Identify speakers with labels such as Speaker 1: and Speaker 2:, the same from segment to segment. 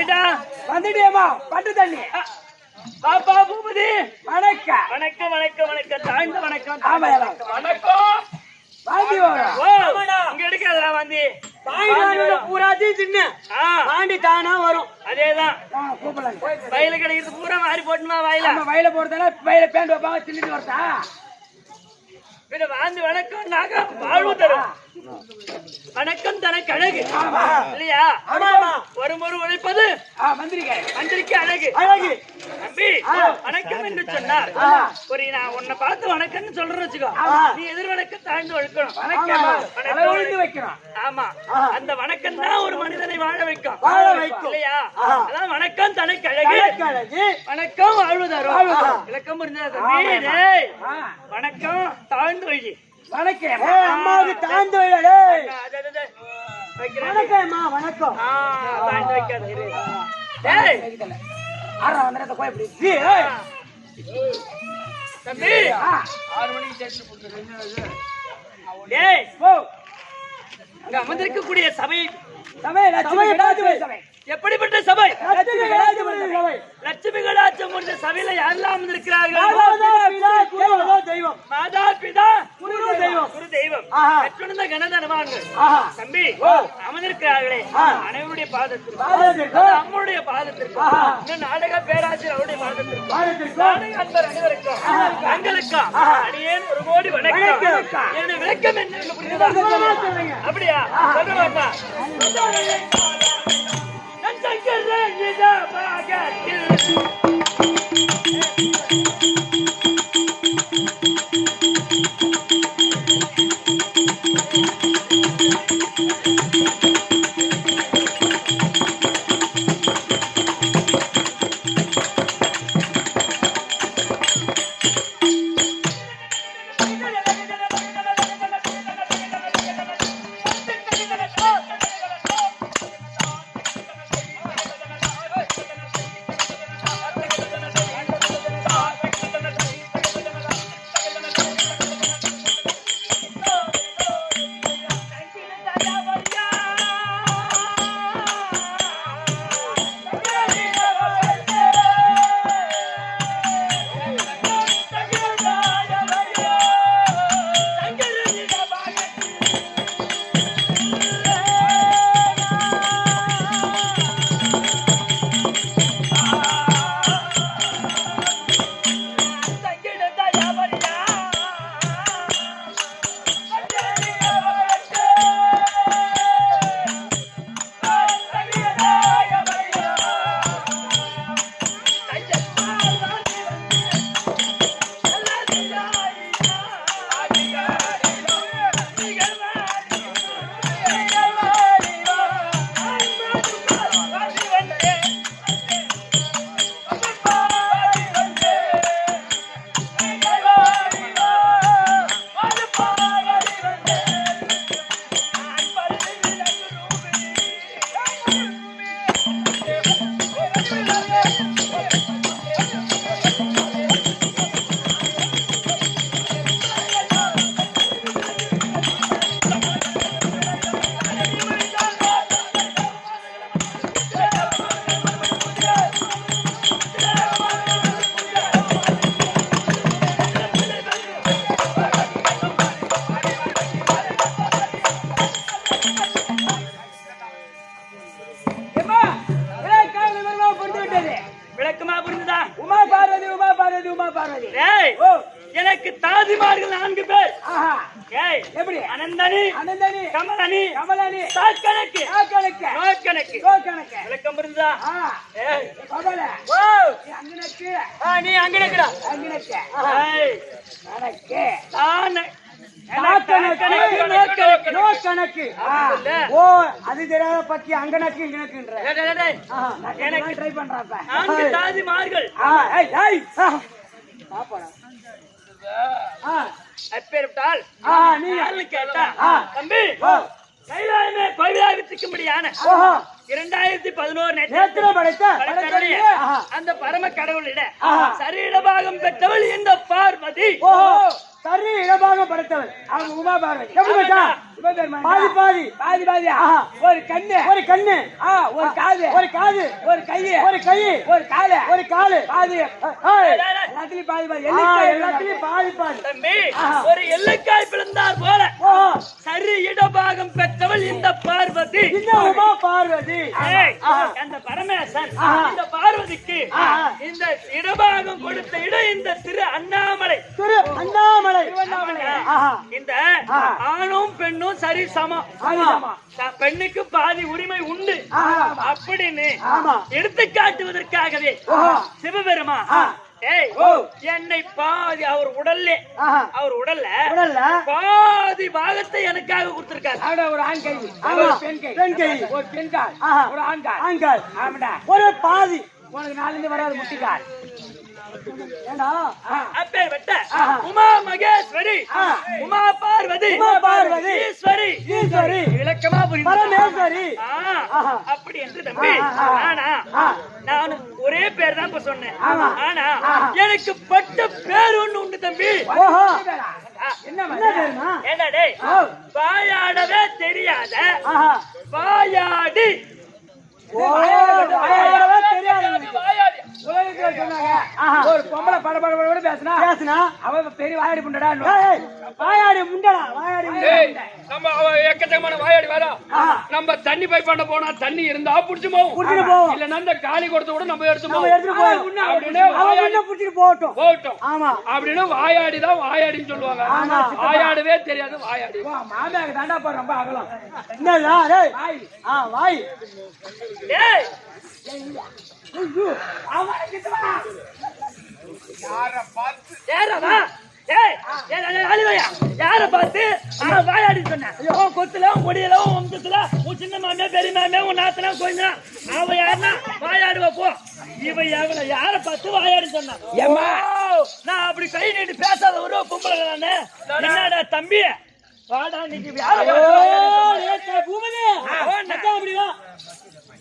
Speaker 1: போயிட்டா
Speaker 2: வந்துட்டியம்மா பட்டு தண்ணி
Speaker 1: பாப்பா பூபதி
Speaker 2: வணக்கம்
Speaker 1: வணக்கம் வணக்கம் வணக்கம் தாழ்ந்த வணக்கம்
Speaker 2: வணக்கம் வாந்தி வரும்
Speaker 1: இங்க எடுக்காதடா வாந்தி
Speaker 2: பூராத்தி தின்னு வாண்டி தானா வரும்
Speaker 1: அதேதான்
Speaker 2: கூப்பிடலாம்
Speaker 1: வயல கிடைக்கிறது பூரா மாறி போட்டுமா வாயில
Speaker 2: வயல போறதால வயல பேண்ட் வைப்பாங்க தின்னுட்டு வரதா
Speaker 1: வாந்தி வணக்கம் நாக வாழ்வு தரும் வணக்கம் தனக்கு அழகு இல்லையா வரும் ஒரு உழைப்பது மந்திரிக்கு அழகு அழகு தம்பி வணக்கம் என்று சொன்னார் ஒரு நான் உன்னை பார்த்து வணக்கம்னு சொல்றேன்னு வச்சுக்கோ நீ எதிர் வணக்கம் தாழ்ந்து வைக்கணும் ஆமா அந்த வணக்கம் தான் ஒரு மனிதனை வாழ வைக்கும் இல்லையா அதான் வணக்கம் தனக்கு அழகு வணக்கம் வாழ்வு தரும் விளக்கம் புரிஞ்சா தம்பி வணக்கம் தாழ்ந்து வழி
Speaker 2: வணக்கம் அம்மாவுக்கு தாழ்ந்து வணக்கம் வணக்கம்
Speaker 1: தாழ்ந்து வைக்காது தம்பி 6 மணிக்கு அங்க அமர்ந்திருக்கக்கூடிய சபை எப்படிப்பட்ட சபை லட்சுமி கடாட்சம் போன்ற சபையில யாரெல்லாம் அமர்ந்திருக்கிறார்கள் மாதா பிதா குரு தெய்வம் கற்றுணர்ந்த கணதனவான்கள் தம்பி அமர்ந்திருக்கிறார்களே அனைவருடைய பாதத்திற்கு அம்மனுடைய பாதத்திற்கு இன்னும் நாடக பேராசிரியர் அவருடைய பாதத்திற்கு நாடக அன்பர் அனைவருக்கும் தங்களுக்கும் அடியேன் ஒரு கோடி வணக்கம் என்னுடைய விளக்கம் என்ன புரியுதா அப்படியா சொல்ல மாட்டா எனக்கு தாதிமார்கள் 4 பேர் எப்படி அனந்தனி கமலனி சாக்கணக்கு விளக்கம் புரிந்தா நீ அங்கனக்குடா
Speaker 2: அது தெரியாத பத்தி அங்கனக்கு இங்கனக்குன்ற எனக்கு ட்ரை பண்றப்ப
Speaker 1: தாதிமார்கள் அப்பேற்பட்டால் நீ கேட்டா தம்பி கைலாயமே கோவிலாகத்துக்கும்படியான 2011 நேத்திரம் படைத்த அந்த பரம கடவுளிட சரீர பாகம் பெற்றவள் இந்த பார்வதி
Speaker 2: சரி இடபாகம் படைத்தவர் அவங்க உமா பார்வதி எப்படி மச்சா பாதி பாதி பாதி பாதி ஒரு கண்ணு ஒரு கண்ணு ஒரு காது ஒரு காது ஒரு கை ஒரு கை ஒரு காலு ஒரு காலு பாதி எல்லாத்துலயும் பாதி பாதி எல்லாத்துலயும் பாதி பாதி
Speaker 1: தம்பி ஒரு எல்லைக்காய் பிளந்தார் போல சரி இடபாகம் பெற்றவள் இந்த பார்வதி
Speaker 2: இந்த உமா பார்வதி
Speaker 1: அந்த பரமேசன் இந்த பார்வதிக்கு இந்த இடபாகம் கொடுத்த இடம் இந்த திரு அண்ணாமலை இந்த ஆணும் பெண்ணும் சரி சமம் பெண்ணுக்கு பாதி உரிமை உண்டு அப்படின்னு எடுத்து காட்டுவதற்காகவே சிவபெருமா என்னை பாதி அவர் உடல்ல பாதி பாகத்தை எனக்காக கொடுத்திருக்காரு
Speaker 2: ஒரு ஆண் கை ஒரு பெண் கை ஒரு பெண் கால் ஒரு ஆண் கால் ஒரு பாதி உனக்கு நாளிலிருந்து வராது முட்டிக்கால்
Speaker 1: அப்பேற்பட்ட உமா மகேஸ்வரி உமா பார்வதி ஈஸ்வரி விளக்கமா
Speaker 2: பரமேஸ்வரி
Speaker 1: அப்படி என்று தம்பி நான் ஒரே பேர் தான் இப்ப சொன்னேன் ஆனா எனக்கு பட்ட பேர் ஒண்ணு உண்டு தம்பி என்ன டேய் வாயாடவே தெரியாத வாயாடி
Speaker 2: ஒரு பொம்பளை படபட பேசினா அவ பெரிய வாயாடி முண்டடா வாயாடி முண்டடா
Speaker 3: நம்ம எக்கச்சக்கமான வாயாடி வர நம்ம தண்ணி பைப் பண்ண போனா தண்ணி இருந்தா புடிச்சு போவோம் இல்ல அந்த காலி கொடுத்த கூட நம்ம எடுத்து போகட்டும்
Speaker 2: ஆமா
Speaker 3: அப்படின்னு வாயாடிதான் வாயாடின்னு சொல்லுவாங்க வாயாடவே தெரியாது வாயாடி
Speaker 2: மாமியாக்கு தாண்டா பா ரொம்ப அகலம் என்னடா டேய் வாய்
Speaker 1: டேய் யார பார்த்து வாயாடி சொன்ன கொத்துல கொடியில வம்சத்துல உன் சின்ன மாமியா பெரிய மாமியா உன் நாத்தனா கொஞ்சம் அவ யாருன்னா வாயாடுவா போ இவ எவ்வளவு யார பார்த்து வாயாடி சொன்னா நான் அப்படி கை நீட்டு பேசாத ஒரு பொம்பளை நானு என்னடா தம்பி வாடா நீங்க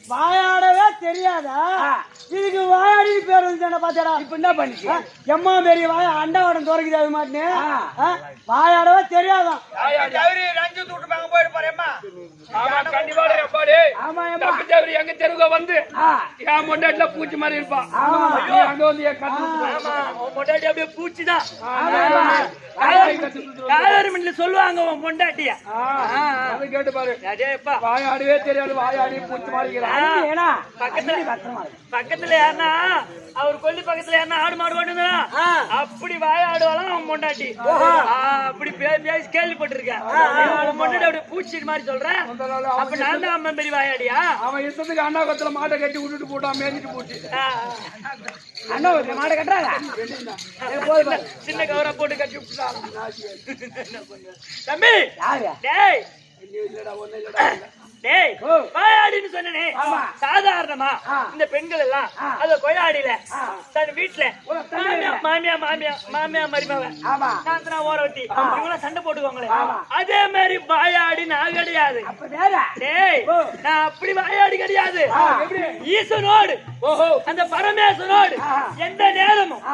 Speaker 2: வாயாடவே தெரியாதா இதுக்கு வாயாடி பேர் வந்து பாத்தடா இப்ப என்ன பண்ணிச்சு எம்மா பெரிய வாய அண்டாவடம் துறக்குது அது மாட்டேன்னு வாயாடவே தெரியாதான்
Speaker 3: எங்க தெருவுல வந்து என் மொண்டாட்டில பூச்சி மாதிரி இருப்பான் அங்க வந்து என்
Speaker 1: மொண்டாட்டி அப்படியே பூச்சிதான் சொல்லுவாங்க உன் பொண்டாட்டிய
Speaker 3: கேட்டு பாரு வாயாடவே தெரியாது வாயாடி பூச்சி மாதிரி
Speaker 1: பக்கத்துல யாருன்னா அவர் கொல்லி பக்கத்துல யாருன்னா ஆடு மாடு ஓட்டுனா அப்படி வாயாடுவாலாம் அவன் பொண்டாட்டி அப்படி பேசி கேள்விப்பட்டிருக்கேன் பொண்டாட்டி அப்படியே பூச்சி மாதிரி சொல்றேன் அப்ப நான் தான் அம்மன் பெரிய வாயாடியா
Speaker 3: அவன் இஷ்டத்துக்கு அண்ணா கத்துல மாட்டை கட்டி விட்டுட்டு போட்டான் மேஞ்சிட்டு போச்சு
Speaker 2: அண்ணா மாடை கட்டுறாங்க
Speaker 1: சின்ன கவரை போட்டு கட்டி விட்டுறாங்க தம்பி டேய் டேய் வாயாடின்னு சொன்னனே சாதாரணமா இந்த பெண்கள் எல்லாம் அத கொயாடியில தன் வீட்டுல மாமியா மருமவ சாந்தனா ஓரவத்தி இவங்க சண்டை போட்டுக்கோங்களே அதே மாதிரி வாயாடி நான் கிடையாது டேய் நான் அப்படி வாயாடி கிடையாது ஈசனோடு அந்த பரமேசனோடு எந்த நேரமும்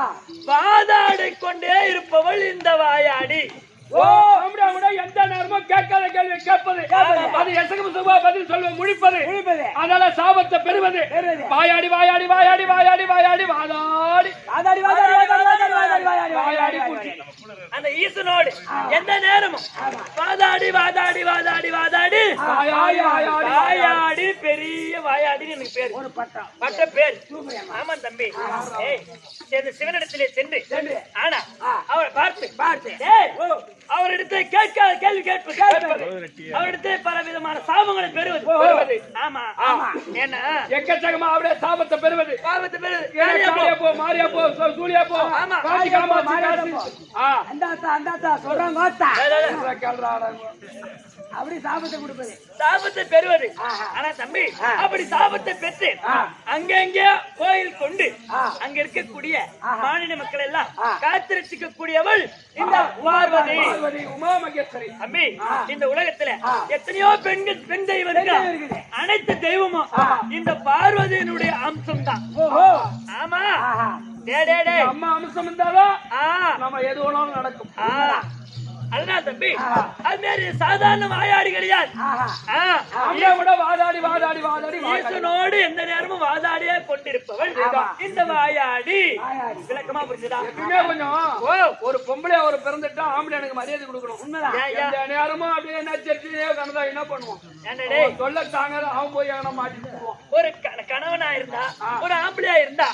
Speaker 1: வாதாடி கொண்டே இருப்பவள் இந்த வாயாடி
Speaker 3: எந்த நேரமும் கேட்காத கேள்வி கேட்பது அது எசகம் சுபா பதில் சொல்வது முடிப்பது அதனால சாபத்தை பெறுவது வாயாடி வாயாடி வாயாடி வாயாடி வாயாடி வாதாடி
Speaker 1: அந்த ஈசனோடு எந்த நேரமும் வாதாடி வாதாடி வாதாடி வாதாடி வாயாடி பெரிய வாயாடி எனக்கு பேர் ஒரு பட்ட பேர் ஆமா தம்பி சிவனிடத்திலே சென்று ஆனா அவரை பார்த்து அவரிடத்தை கேட்காத கேள்வி கேட்பது அவரிடத்தை பல விதமான சாபங்களை பெறுவது ஆமா ஏன்னா
Speaker 3: எக்கச்சக்கமா அவருடைய சாபத்தை பெறுவது மாரியா போ சூழியா போ
Speaker 1: ஆமா
Speaker 2: அந்த சொல்றாங்க அப்படி சாபத்தை கொடுப்பது
Speaker 1: சாபத்தை பெறுவது ஆனா தம்பி அப்படி சாபத்தை பெற்று அங்கங்கே கோயில் கொண்டு அங்க இருக்கக்கூடிய மாநில மக்கள் எல்லாம் காத்திருச்சிக்க கூடியவள் இந்த பார்வதி
Speaker 3: உமா மகேஸ்வரி
Speaker 1: தம்பி இந்த உலகத்துல எத்தனையோ பெண் தெய்வம் இருக்கு அனைத்து தெய்வமும் இந்த பார்வதியினுடைய அம்சம் தான் ஆமா
Speaker 3: அம்மா அம்சம் இருந்தாலும் நம்ம எது வேணாலும் நடக்கும்
Speaker 1: அதனால தம்பி அது மாதிரி சாதாரண வாயாடி கிடையாது.
Speaker 3: அப்படியே கூட வாதாடி வாதாடி வாதாடி
Speaker 1: ஈசனோடு எந்த நேரமும் வாதாடியே கொண்டிருப்பவள் இந்த வாயாடி. விளக்கமா புரிஞ்சுதா?
Speaker 3: எப்பவுமே கொஞ்சம் ஒரு பொம்பளை ஒரு பிறந்துட்டா ஆம்பளை எனக்கு மரியாதை கொடுக்கணும். எந்த நேரமும் அப்படியே நச்சரிச்சே கணதா என்ன பண்ணுவோம்? சொல்ல தாங்க அவன் போய் மாட்டிட்டு போவான்.
Speaker 1: ஒரு கணவனா இருந்தா ஒரு ஆம்பளையா இருந்தா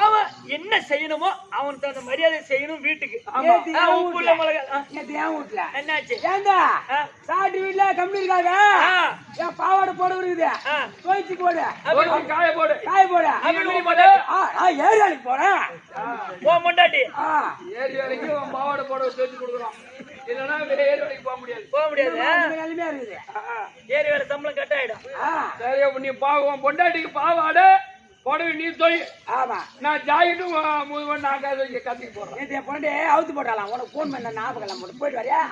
Speaker 1: அவன் என்ன செய்யணுமோ அவனுக்கு அந்த மரியாதை செய்யணும். வீட்டுக்கு என்னாச்சு?
Speaker 2: சாட்டி வீட்டுல கம்பெனி இருக்காங்க, என் பாவாடை போட இருக்குது, துவைச்சு போடு,
Speaker 3: காய போடு,
Speaker 2: காய போடு, ஏரி வேலைக்கு போறேன்
Speaker 1: மொண்டாட்டி
Speaker 3: ஏரி வேலைக்கு பாவாடை போட துவைச்சு கொடுக்குறோம். இல்லன்னா ஏரி வேலைக்கு போக முடியாது,
Speaker 1: போக முடியாது.
Speaker 2: நிலைமையா இருக்குது.
Speaker 1: ஏரி வேலை சம்பளம் கட் ஆயிடும்.
Speaker 3: சரி நீ பாவம் பொண்டாட்டிக்கு பாவாடை போடவே நீ தொய்.
Speaker 2: ஆமா
Speaker 3: நான் ஜாக்கெட்டும் நான் கத்திக்கு போடுறேன்.
Speaker 2: நேற்று பொண்ணு அவுத்து போட்டாலாம், உனக்கு போன் பண்ண ஞாபகம் எல்லாம் போட்டு போயிட்டு வரையா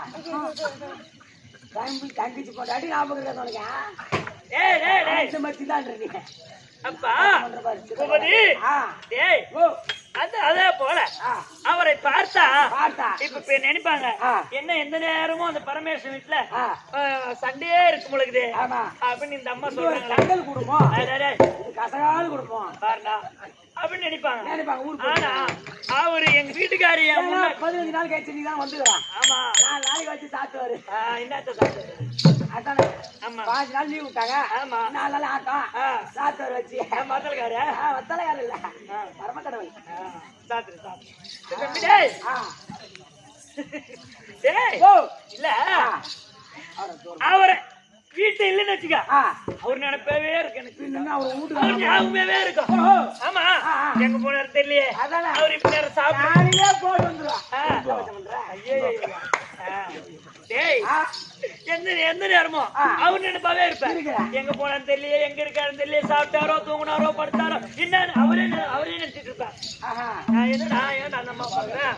Speaker 2: தங்கிச்சு போட்டாடி ஞாபகம் இருக்காது உனக்கு. மத்தி தான் இருக்கீங்க
Speaker 1: அப்பா பூபதி. அதே போல அவரை பார்த்தா இப்ப நினைப்பாங்க என்ன எந்த நேரமும் அந்த பரமேஸ்வரன் வீட்டுல சண்டையே இருக்கு முழுகுது அப்படின்னு இந்த அம்மா சொல்றாங்க.
Speaker 2: குடும்பம் கசகாது குடும்பம்
Speaker 1: பாருடா அப்படின்னு நினைப்பாங்க. ஆனா அவரு எங்க வீட்டுக்காரி
Speaker 2: 15 நாள் கழிச்சு நீ தான் வந்துடுறான்.
Speaker 1: ஆமா
Speaker 2: 4 நாளைக்கு வச்சு சாப்பிடுவாரு.
Speaker 1: என்னத்த சாப்பிடுவாரு?
Speaker 2: அதானே
Speaker 1: ஆமா
Speaker 2: 5 நாள் லீவ் விட்டாங்க.
Speaker 1: ஆமா
Speaker 2: 4 நாள் ஆட்டம் சாப்பிடுவாரு வச்சு.
Speaker 1: மத்தலக்காரு
Speaker 2: வத்தலையாரு இல்ல பரமக்கடவுள்
Speaker 1: சாப்பிடு இல்ல அவரை வீட்டு இல்லன்னு வச்சுக்க அவர் நினைப்பவே இருக்கு எனக்கு. அவர் ஞாபகமே இருக்கும். ஆமா எங்க போனாரு தெரியலையே. அவர் இப்ப நேரம் சாப்பிட்டு
Speaker 2: போட்டு வந்துருவான்.
Speaker 1: எந்த நேரமும் அவர் நினைப்பாவே இருப்பாரு. எங்க போனான்னு தெரியலையே, எங்க இருக்காருன்னு தெரியலையே, சாப்பிட்டாரோ தூங்கினாரோ படுத்தாரோ என்னன்னு அவரே நினைச்சிட்டு இருப்பார். என்னடா ஏன் அந்த அம்மா பாக்குறேன்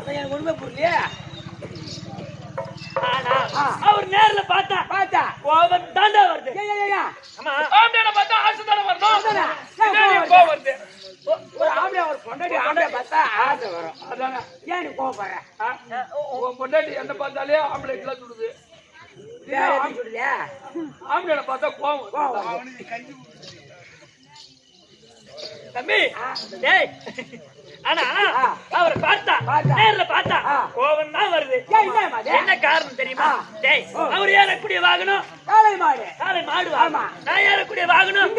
Speaker 2: எனக்கு உண்மை புரியலையே.
Speaker 1: ஆனா அவர் நேர்ல பார்த்தா கோபம் தாண்டா வருது.
Speaker 3: ஆமா ஆம்பளை பார்த்தா ஆசை தானே வரணும். கோபம் வருது.
Speaker 2: ஒரு ஆம்பளை ஒரு பொண்டாட்டி ஆம்பளை பார்த்தா ஆசை வரும்.
Speaker 3: அதானே
Speaker 2: ஏன் நீ கோபப்படுற?
Speaker 3: உன் பொண்டாட்டி என்ன பார்த்தாலே ஆம்பளை எல்லாம் சுடுது. ஆம்பளை பார்த்தா கோபம்.
Speaker 1: தம்பி ஆனா அவரை பார்த்தா நேர்ல பார்த்தா கோபம் தான் வருது. என்ன காரணம் தெரியுமா? அவர் ஏறக்கூடிய வாகனம்
Speaker 2: காளை மாடு.
Speaker 1: காளை மாடு. நான் ஏறக்கூடிய வாகனம்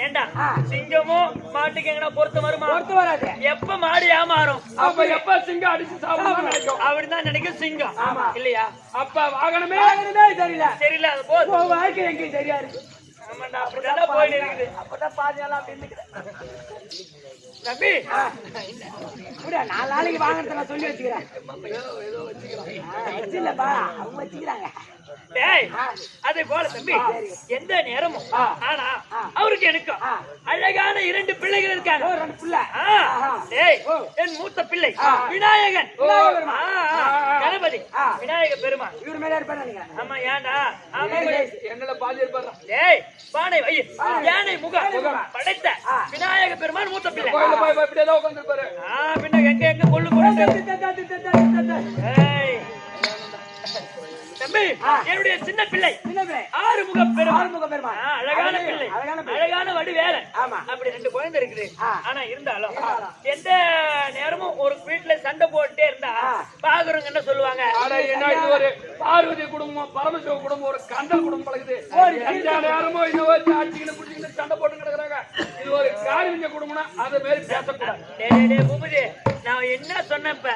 Speaker 1: ஏண்டா சிங்கமும் மாட்டுக்கு எங்கன்னா பொறுத்த வருமா?
Speaker 2: பொறுத்து வராது.
Speaker 1: எப்ப மாடு ஏமாறும்
Speaker 3: அப்ப எப்ப சிங்கம் அடிச்சு சாப்பிடணும் நினைக்கும்.
Speaker 1: அப்படிதான் நினைக்கும் சிங்கம் இல்லையா?
Speaker 3: அப்ப வாகனமே
Speaker 1: தெரியல. அது போதும்
Speaker 2: வாழ்க்கை எங்கேயும் சரியா இருக்கு.
Speaker 1: ஆமாண்டா அப்படிதான் போயிட்டு இருக்குது.
Speaker 2: அப்பதான் பாதியெல்லாம் அப்படின்னு
Speaker 1: தம்பி
Speaker 2: 4 நாளைக்கு வாங்கறத நான் சொல்லி வச்சுக்கிறேன். வச்சுலப்பா அவங்க வச்சுக்கிறாங்க.
Speaker 1: அதே போல தம்பி எந்த நேரமும் ஆனா அவருக்கு எனக்கும் அழகான 2 பிள்ளைகள் இருக்காங்க.
Speaker 2: 2 பிள்ளை.
Speaker 1: என் மூத்த பிள்ளை விநாயகன், கணபதி, விநாயக பெருமான்.
Speaker 2: இவர் மேல இருப்பாரு.
Speaker 1: ஆமா ஏண்டா
Speaker 3: எங்களை பாதி இருப்பாரு.
Speaker 1: பானை வயிறு யானை முகம் படைத்த விநாயக பெருமான் மூத்த பிள்ளை.
Speaker 3: இப்படியேதான் உட்காந்துருப்பாரு.
Speaker 1: பின்ன எங்க கொள்ளு தம்பி என்னுடைய சின்ன பிள்ளை ஆறுமுக பெருமான். அழகான பிள்ளை, அழகான வடிவேல. அப்படி 2 குழந்தை இருக்குது. ஆனா இருந்தாலும் எந்த நேரமும் ஒரு வீட்டுல சண்டை போட்டுட்டே இருந்தா பாக்குறவங்க என்ன சொல்லுவாங்க?
Speaker 3: இது ஒரு பார்வதி குடும்பம், பரமசிவ குடும்பம், ஒரு கண்டல் குடும்பம் பழகுது. எந்த நேரமும் இன்னும் ஆட்சிகளை பிடிச்சிக்கிட்டு சண்டை போட்டு கிடக்குறாங்க. இது ஒரு காரிஞ்ச குடும்பம்னா அதை மாரி பேசக்கூடாது.
Speaker 1: பூபதி நான் என்ன சொன்னப்ப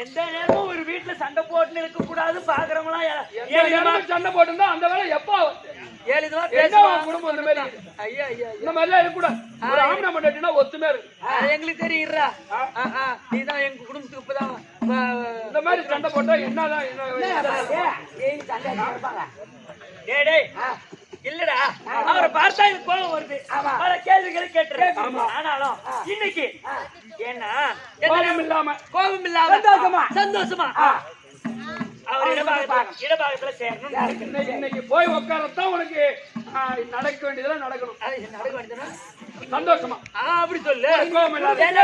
Speaker 1: எந்த நேரமும் ஒரு வீட்டுல சண்டை போட்டு இருக்க கூடாது. பாக்குறவங்களாம்
Speaker 3: சண்டை போட்டு அந்த வேலை எப்ப
Speaker 1: 7 இதுவா பேசுவாங்க
Speaker 3: குடும்பம். இந்த மாதிரி ஐயா இந்த மாதிரிலாம் இருக்கக்கூடாது. ஒரு ஆம்பளை மண்டாட்டினா ஒத்துமே இருக்கு.
Speaker 1: எங்களுக்கு தெரியுறா நீதான் எங்க குடும்பத்துக்கு இப்பதான்
Speaker 3: இந்த மாதிரி சண்டை போட்டா என்னதான்
Speaker 1: இல்லடா அவரை பார்த்தா எனக்கு கோபம் வருது. பல கேள்விகளை கேட்டுறேன். ஆனாலும் இன்னைக்கு ஏன்னா கோபம் இல்லாம சந்தோஷமா அவர் இடபாகத்துல சேரணும்.
Speaker 3: இன்னைக்கு போய் உட்காரத்தான் உனக்கு நடக்க வேண்டியதெல்லாம் நடக்கணும்.
Speaker 1: அது நடக்க வேண்டியதுன்னா
Speaker 3: சந்தோஷமா
Speaker 1: அப்படி சொல்லு.
Speaker 3: கோவம் இல்லாத.
Speaker 1: ஏன்னா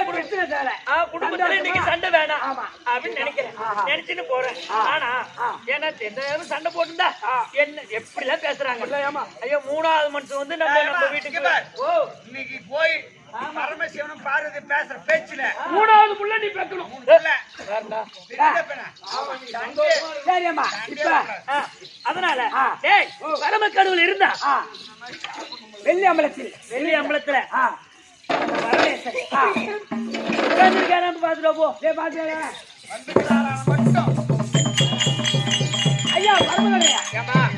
Speaker 1: குடும்பத்துல இன்னைக்கு சண்டை வேணாம் அப்படின்னு நினைக்கிறேன். நினைச்சுன்னு போறேன். ஆனா ஏன்னா எந்த நேரம் சண்டை போட்டுந்தா என்ன எப்படி எல்லாம் பேசுறாங்க. ஐயோ 3வது மனுஷன் வந்து நம்ம வீட்டுக்கு
Speaker 2: இன்னைக்கு போய் பரமசிவனும் பார்வதி பேசுற பேச்சுல
Speaker 3: 3வது புள்ள நீ பெக்கணும்.
Speaker 2: சரிம்மா இப்ப
Speaker 1: அதனால டேய் பரம கடவுள் இருந்தா
Speaker 2: வெள்ளி
Speaker 1: அம்பலத்துல வரவேசரி உட்கார்ந்திருக்காரு பாத்துட்டு போ.
Speaker 2: ஐயா பரமகரையா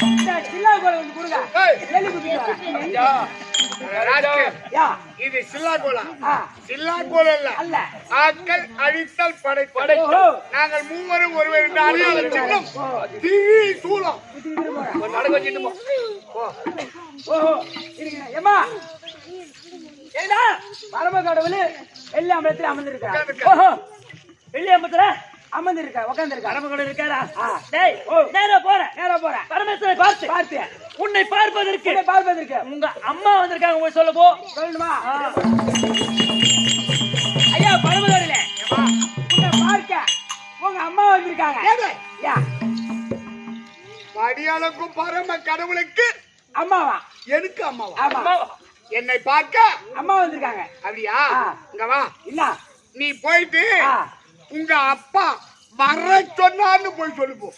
Speaker 2: இந்த சில்லா கோலம் வந்து கொடுங்க. எலி குத்திடுவா.
Speaker 4: இது சில்லாகோலா சில்லாகோல அல்ல ஆட்கள் அழித்தல் படைப்படை நாங்கள் மூவரும் ஒருவர் என்று அடையாள சின்னம் தீவி சூலம்
Speaker 3: நடக்க வச்சுட்டு போ.
Speaker 2: ஓஹோ ஏமா ஏடா பரம கடவுள் வெள்ளி அம்பலத்தில் அமர்ந்திருக்காரு.
Speaker 1: ஓஹோ வெள்ளி அம்பலத்துல
Speaker 2: அமர்ந்திருக்கா உட்கார்ந்திருக்கா.
Speaker 1: பரம கடவுள் இருக்காரா? டேய் நேரா போறேன் பரமேஸ்வரை பார்த்து உன்னை பார்ப்பதற்கு உங்க அம்மா வந்திருக்காங்க. போய் சொல்ல போ.
Speaker 2: சொல்லணுமா? ஐயா பரமகடவுளே உன்னை பார்க்க உங்க அம்மா வந்திருக்காங்க.
Speaker 4: அடியாளுக்கும் பரம கடவுளுக்கு
Speaker 2: அம்மாவா?
Speaker 4: எனக்கு அம்மாவா?
Speaker 2: ஆமா
Speaker 4: என்னை பார்க்க
Speaker 2: அம்மா வந்திருக்காங்க.
Speaker 4: அப்படியா? இங்க வா.
Speaker 2: இல்ல
Speaker 4: நீ போயிட்டு உங்க அப்பா வர சொன்னான்னு போய் சொல்லு போ.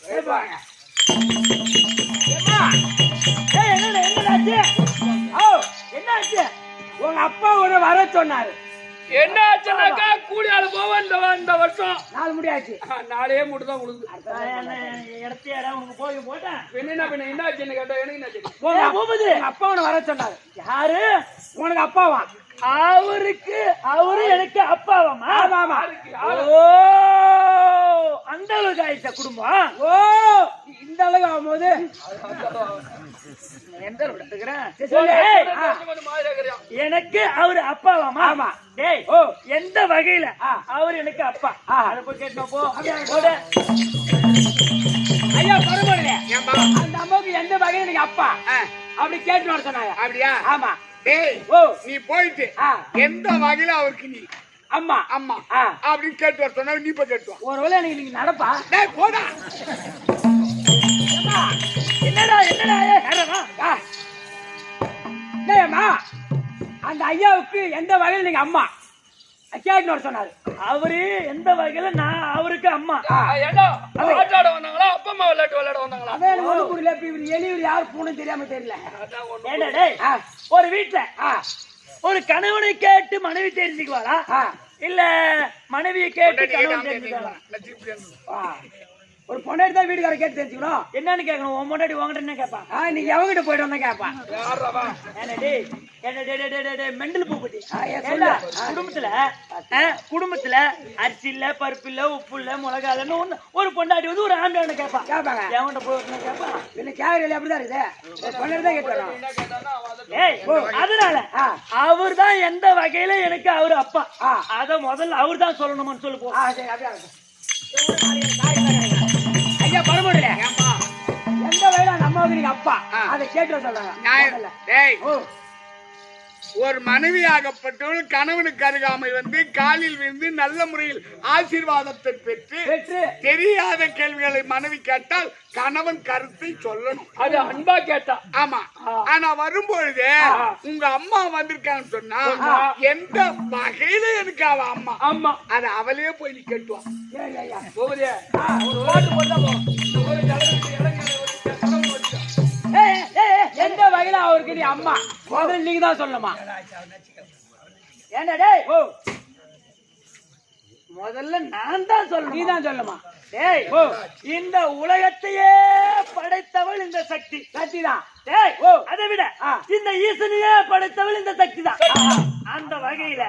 Speaker 2: என்னாச்சு? உங்க அப்பா உன்னை வர சொன்னாரு.
Speaker 3: என்ன ஆச்சுனாக்கா கூலி ஆளு போவேன் இந்த வருஷம்
Speaker 2: 4 முடியாச்சு.
Speaker 3: 4 மூட்டு தான் உழுது.
Speaker 1: இடத்தையாரா உனக்கு போட்டேன்.
Speaker 3: பின்ன என்ன ஆச்சுன்னு கேட்டா எனக்கு என்ன ஆச்சு?
Speaker 2: உங்க அப்பா உன்னை வர சொன்னாரு.
Speaker 1: யாரு?
Speaker 2: உனக்கு அப்பாவா?
Speaker 1: அவரு எனக்கு அப்பாவாமா?
Speaker 2: ஆமா.
Speaker 1: ஓ அந்த அளவுக்கு ஆயிடுச்ச குடும்பம்.
Speaker 2: ஓ இந்த அளவுக்கு ஆகும்போது
Speaker 1: எந்த அளவுக்கு எடுத்துக்கிறேன்?
Speaker 3: கொஞ்சம் மாதிரி இருக்கிறியா?
Speaker 1: எனக்கு அவரு அப்பாவாமா?
Speaker 2: ஆமா.
Speaker 1: டேய்
Speaker 2: ஓ
Speaker 1: எந்த வகையில அவரு எனக்கு அப்பா? அத போய் கேட்டோம் போ.
Speaker 2: ஐயா பரவாயில்ல. அந்த அம்மாவுக்கு எந்த வகையில நீங்க அப்பா அப்படி கேட்டு வர சொன்னாங்க.
Speaker 4: அப்படியா?
Speaker 2: ஆமா.
Speaker 4: டேய்
Speaker 2: ஓ
Speaker 4: நீ போயிட்டு எந்த வகையில அவருக்கு நீ
Speaker 2: அம்மா
Speaker 4: அம்மா அப்படின்னு கேட்டு வர சொன்னா நீ போய் கேட்டு வா.
Speaker 2: ஒருவேளை எனக்கு நீங்க நடப்பா.
Speaker 4: டேய் போடா.
Speaker 1: என்னடா
Speaker 2: டேய்மா அந்த ஐயாவுக்கு எந்த வகையில நீங்க அம்மா கேட்டு வர சொன்னாரு.
Speaker 1: அவரு எந்த வகையில நான் அவருக்கு அம்மா.
Speaker 3: ஏண்டா ஆட்டாட வந்தாங்களா அப்பா அம்மா விளையாட வந்தாங்களா?
Speaker 2: அதான் எனக்கு ஒண்ணு புரியல. இப்ப இவர் எலியூர் யாரு பூனை தெரியாம தெரியல.
Speaker 1: ஏண்டா டேய் ஒரு வீட்டுல ஒரு கணவனை கேட்டு மனைவி தெரிஞ்சுக்குவாளா இல்ல மனைவியை கேட்டு கணவன் தெரிஞ்சுக்குவாளா?
Speaker 2: ஒரு பொண்டாட்டி தான் வீட்டுக்கார கேட்டு தெரிஞ்சுக்கணும்.
Speaker 1: என்னன்னு கேட்கணும்? உன் பொண்டாட்டி உங்ககிட்ட என்ன கேட்பான்?
Speaker 2: நீ எவங்கிட்ட போயிட்டு வந்தா கேட்பான்.
Speaker 1: மெண்டல் பூப்பட்டி குடும்பத்துல அரிசி இல்ல பருப்பு இல்ல உப்பு இல்ல மிளகா இல்லன்னு ஒரு பொண்டாட்டி வந்து ஒரு ஆண்டாண்டு கேட்பான். எவங்கிட்ட போய் கேட்பான்?
Speaker 2: இல்ல கேட்கறது அப்படிதான் இருக்குது. பொண்டாட்டி தான் கேட்டு வரோம்.
Speaker 1: அதனால அவர் தான் எந்த வகையில எனக்கு அவரு அப்பா. அத முதல்ல அவர் தான் சொல்லணும்னு சொல்லு போ.
Speaker 2: ஐயா பரவாயில்ல. எந்த வகையில நம்மளுக்கு நீங்க அப்பா அதை கேட்டு சொல்றாங்க.
Speaker 4: ஒரு மனைவியாகப்பட்டவள் கணவனுக்கு அருகாமை வந்து காலில் விழுந்து நல்ல முறையில் ஆசீர்வாதத்தை பெற்று தெரியாத கேள்விகளை மனைவி கேட்டால் கணவன் கருத்தை சொல்லணும்.
Speaker 3: அது அன்பா கேட்டா.
Speaker 4: ஆமா. ஆனா வரும்பொழுது உங்க அம்மா வந்திருக்கான்னு சொன்னா எந்த வகையில எனக்கு அவ அம்மா
Speaker 3: அம்மா
Speaker 4: அது அவளே போய் நீ கேட்டுவான்.
Speaker 3: போகுதே ஒரு ஓட்டு போட்டா
Speaker 2: எந்த வகையில அவருக்கு நீ அம்மா முதல்ல நீங்க தான் சொல்லணுமா?
Speaker 1: ஏண்டா டேய் முதல்ல நான் தான் சொல்லணும்.
Speaker 2: நீ தான் சொல்லணுமா?
Speaker 1: டேய் இந்த உலகத்தையே படைத்தவள் இந்த சக்தி தான். டேய் அதை விட இந்த ஈசனையே படைத்தவள் இந்த சக்தி தான். அந்த வகையில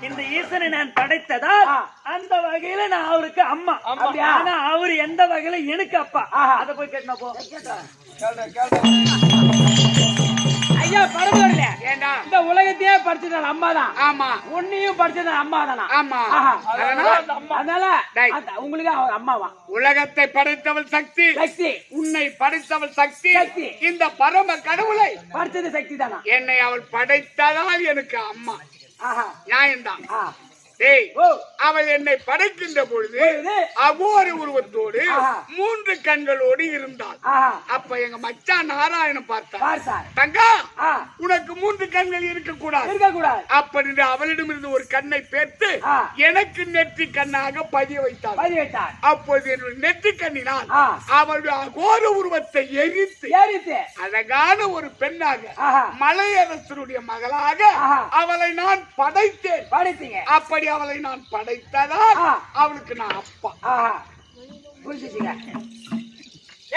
Speaker 1: இந்த ஈசனை நான் படைத்ததால் அந்த வகையில நான் அவருக்கு அம்மா. ஆனா அவரு எந்த வகையில எனக்கு அப்பா. அதை போய் கேட்டா போ.
Speaker 2: ஐயா பரவாயில்ல.
Speaker 4: ஏண்டா
Speaker 2: இந்த உலகத்தையே படிச்சது அம்மா தான்.
Speaker 4: ஆமா
Speaker 2: உன்னையும் படிச்சது அம்மா தானா?
Speaker 4: ஆமா
Speaker 2: ஆஹா.
Speaker 3: அதனால
Speaker 2: அதனால
Speaker 4: டேய்.
Speaker 2: உங்களுக்கு அவர் அம்மாவா?
Speaker 4: உலகத்தை படைத்தவள் சக்தி,
Speaker 2: சக்தி
Speaker 4: உன்னை படைத்தவள் சக்தி,
Speaker 2: சக்தி.
Speaker 4: இந்த பரம கடவுளை
Speaker 2: படிச்சது சக்தி தானா?
Speaker 4: என்னை அவள் படைத்ததால் எனக்கு அம்மா.
Speaker 2: ஆஹா.
Speaker 4: நியாயம்தான்.
Speaker 2: ஆ.
Speaker 4: டேய்,
Speaker 2: ஓ.
Speaker 4: அவள் என்னை படைக்கின்ற பொழுது
Speaker 2: பொழுது.
Speaker 4: அகோர உருவத்தோடு
Speaker 2: ஆஹா.
Speaker 4: 3 கண்களோடு இருந்தாள்.
Speaker 2: ஆஹா.
Speaker 4: அப்ப எங்க மச்சான் நாராயணன் பார்த்தான்.
Speaker 2: பார் சார்.
Speaker 4: தங்கா,
Speaker 2: ஆ.
Speaker 4: உனக்கு 3 கண்கள் இருக்க கூடாது.
Speaker 2: இருக்க கூடாது.
Speaker 4: அப்படி அவளிடமிருந்து ஒரு கண்ணை பேர்த்து
Speaker 2: ஆ.
Speaker 4: எனக்கு நெற்றி கண்ணாக பதிய வைத்தாள்.
Speaker 2: பதிவு வைத்தார்.
Speaker 4: அப்போது என்னுடைய நெற்றி கண்ணினால்
Speaker 2: ஆ.
Speaker 4: அவளுடைய அகோர உருவத்தை எரித்து
Speaker 2: ஏறித்து.
Speaker 4: அழகான ஒரு பெண்ணாக
Speaker 2: ஆஹா.
Speaker 4: மலையரசருடைய மகளாக
Speaker 2: ஆஹா.
Speaker 4: அவளை நான் படைத்தேன்.
Speaker 2: படித்தீங்க.
Speaker 4: அப்படி அவளை நான் படைத்ததால்
Speaker 2: ஆ.
Speaker 4: அவளுக்கு நான் அப்பா.
Speaker 2: ஆஹா. புரிஞ்சுச்சுங்க.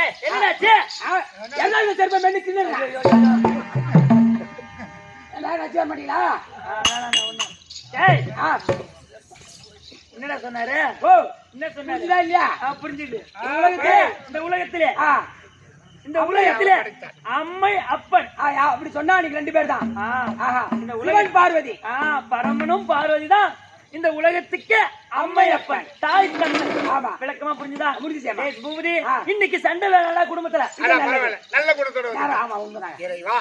Speaker 1: ஏய், என்னடாச்சு?
Speaker 2: எல்லாரும் திரும்ப மென்னு தின்னுங்க. எல்லாரும் வச்சு வர மாட்டீங்களா?
Speaker 1: ஏய்,
Speaker 2: ஆ.
Speaker 1: என்னடா சொன்னாரு?
Speaker 2: ஓ.
Speaker 1: என்ன சொன்னாரு?
Speaker 2: புரிஞ்சுதா இல்லையா?
Speaker 1: புரிஞ்சுது.
Speaker 2: உலகத்திலே.
Speaker 1: இந்த உலகத்திலே
Speaker 2: ஆ.
Speaker 1: இந்த உலகத்திலே அம்மை அப்பன்.
Speaker 2: அப்படி சொன்னா நீங்க 2 பேர் தான்.
Speaker 1: ஆ,
Speaker 2: ஆஹா.
Speaker 1: இந்த
Speaker 2: சிவன் பார்வதி.
Speaker 1: பரமனும் பார்வதி தான் இந்த உலகத்துக்கு அம்மை அப்பன், தாய் தந்தை.
Speaker 2: ஆமா.
Speaker 1: விளக்கமா புரிஞ்சுதா?
Speaker 2: புரிஞ்சுச்சேம்மா.
Speaker 1: ஏய், பூபதி,
Speaker 2: ஆ.
Speaker 1: இன்னைக்கு சண்டை வேணாடா குடும்பத்துல.
Speaker 4: அட, பரவாயில்ல. நல்ல குணத்தோட வந்து.
Speaker 2: யாரும் ஆமா உண்மைதான்.
Speaker 4: இறைவா,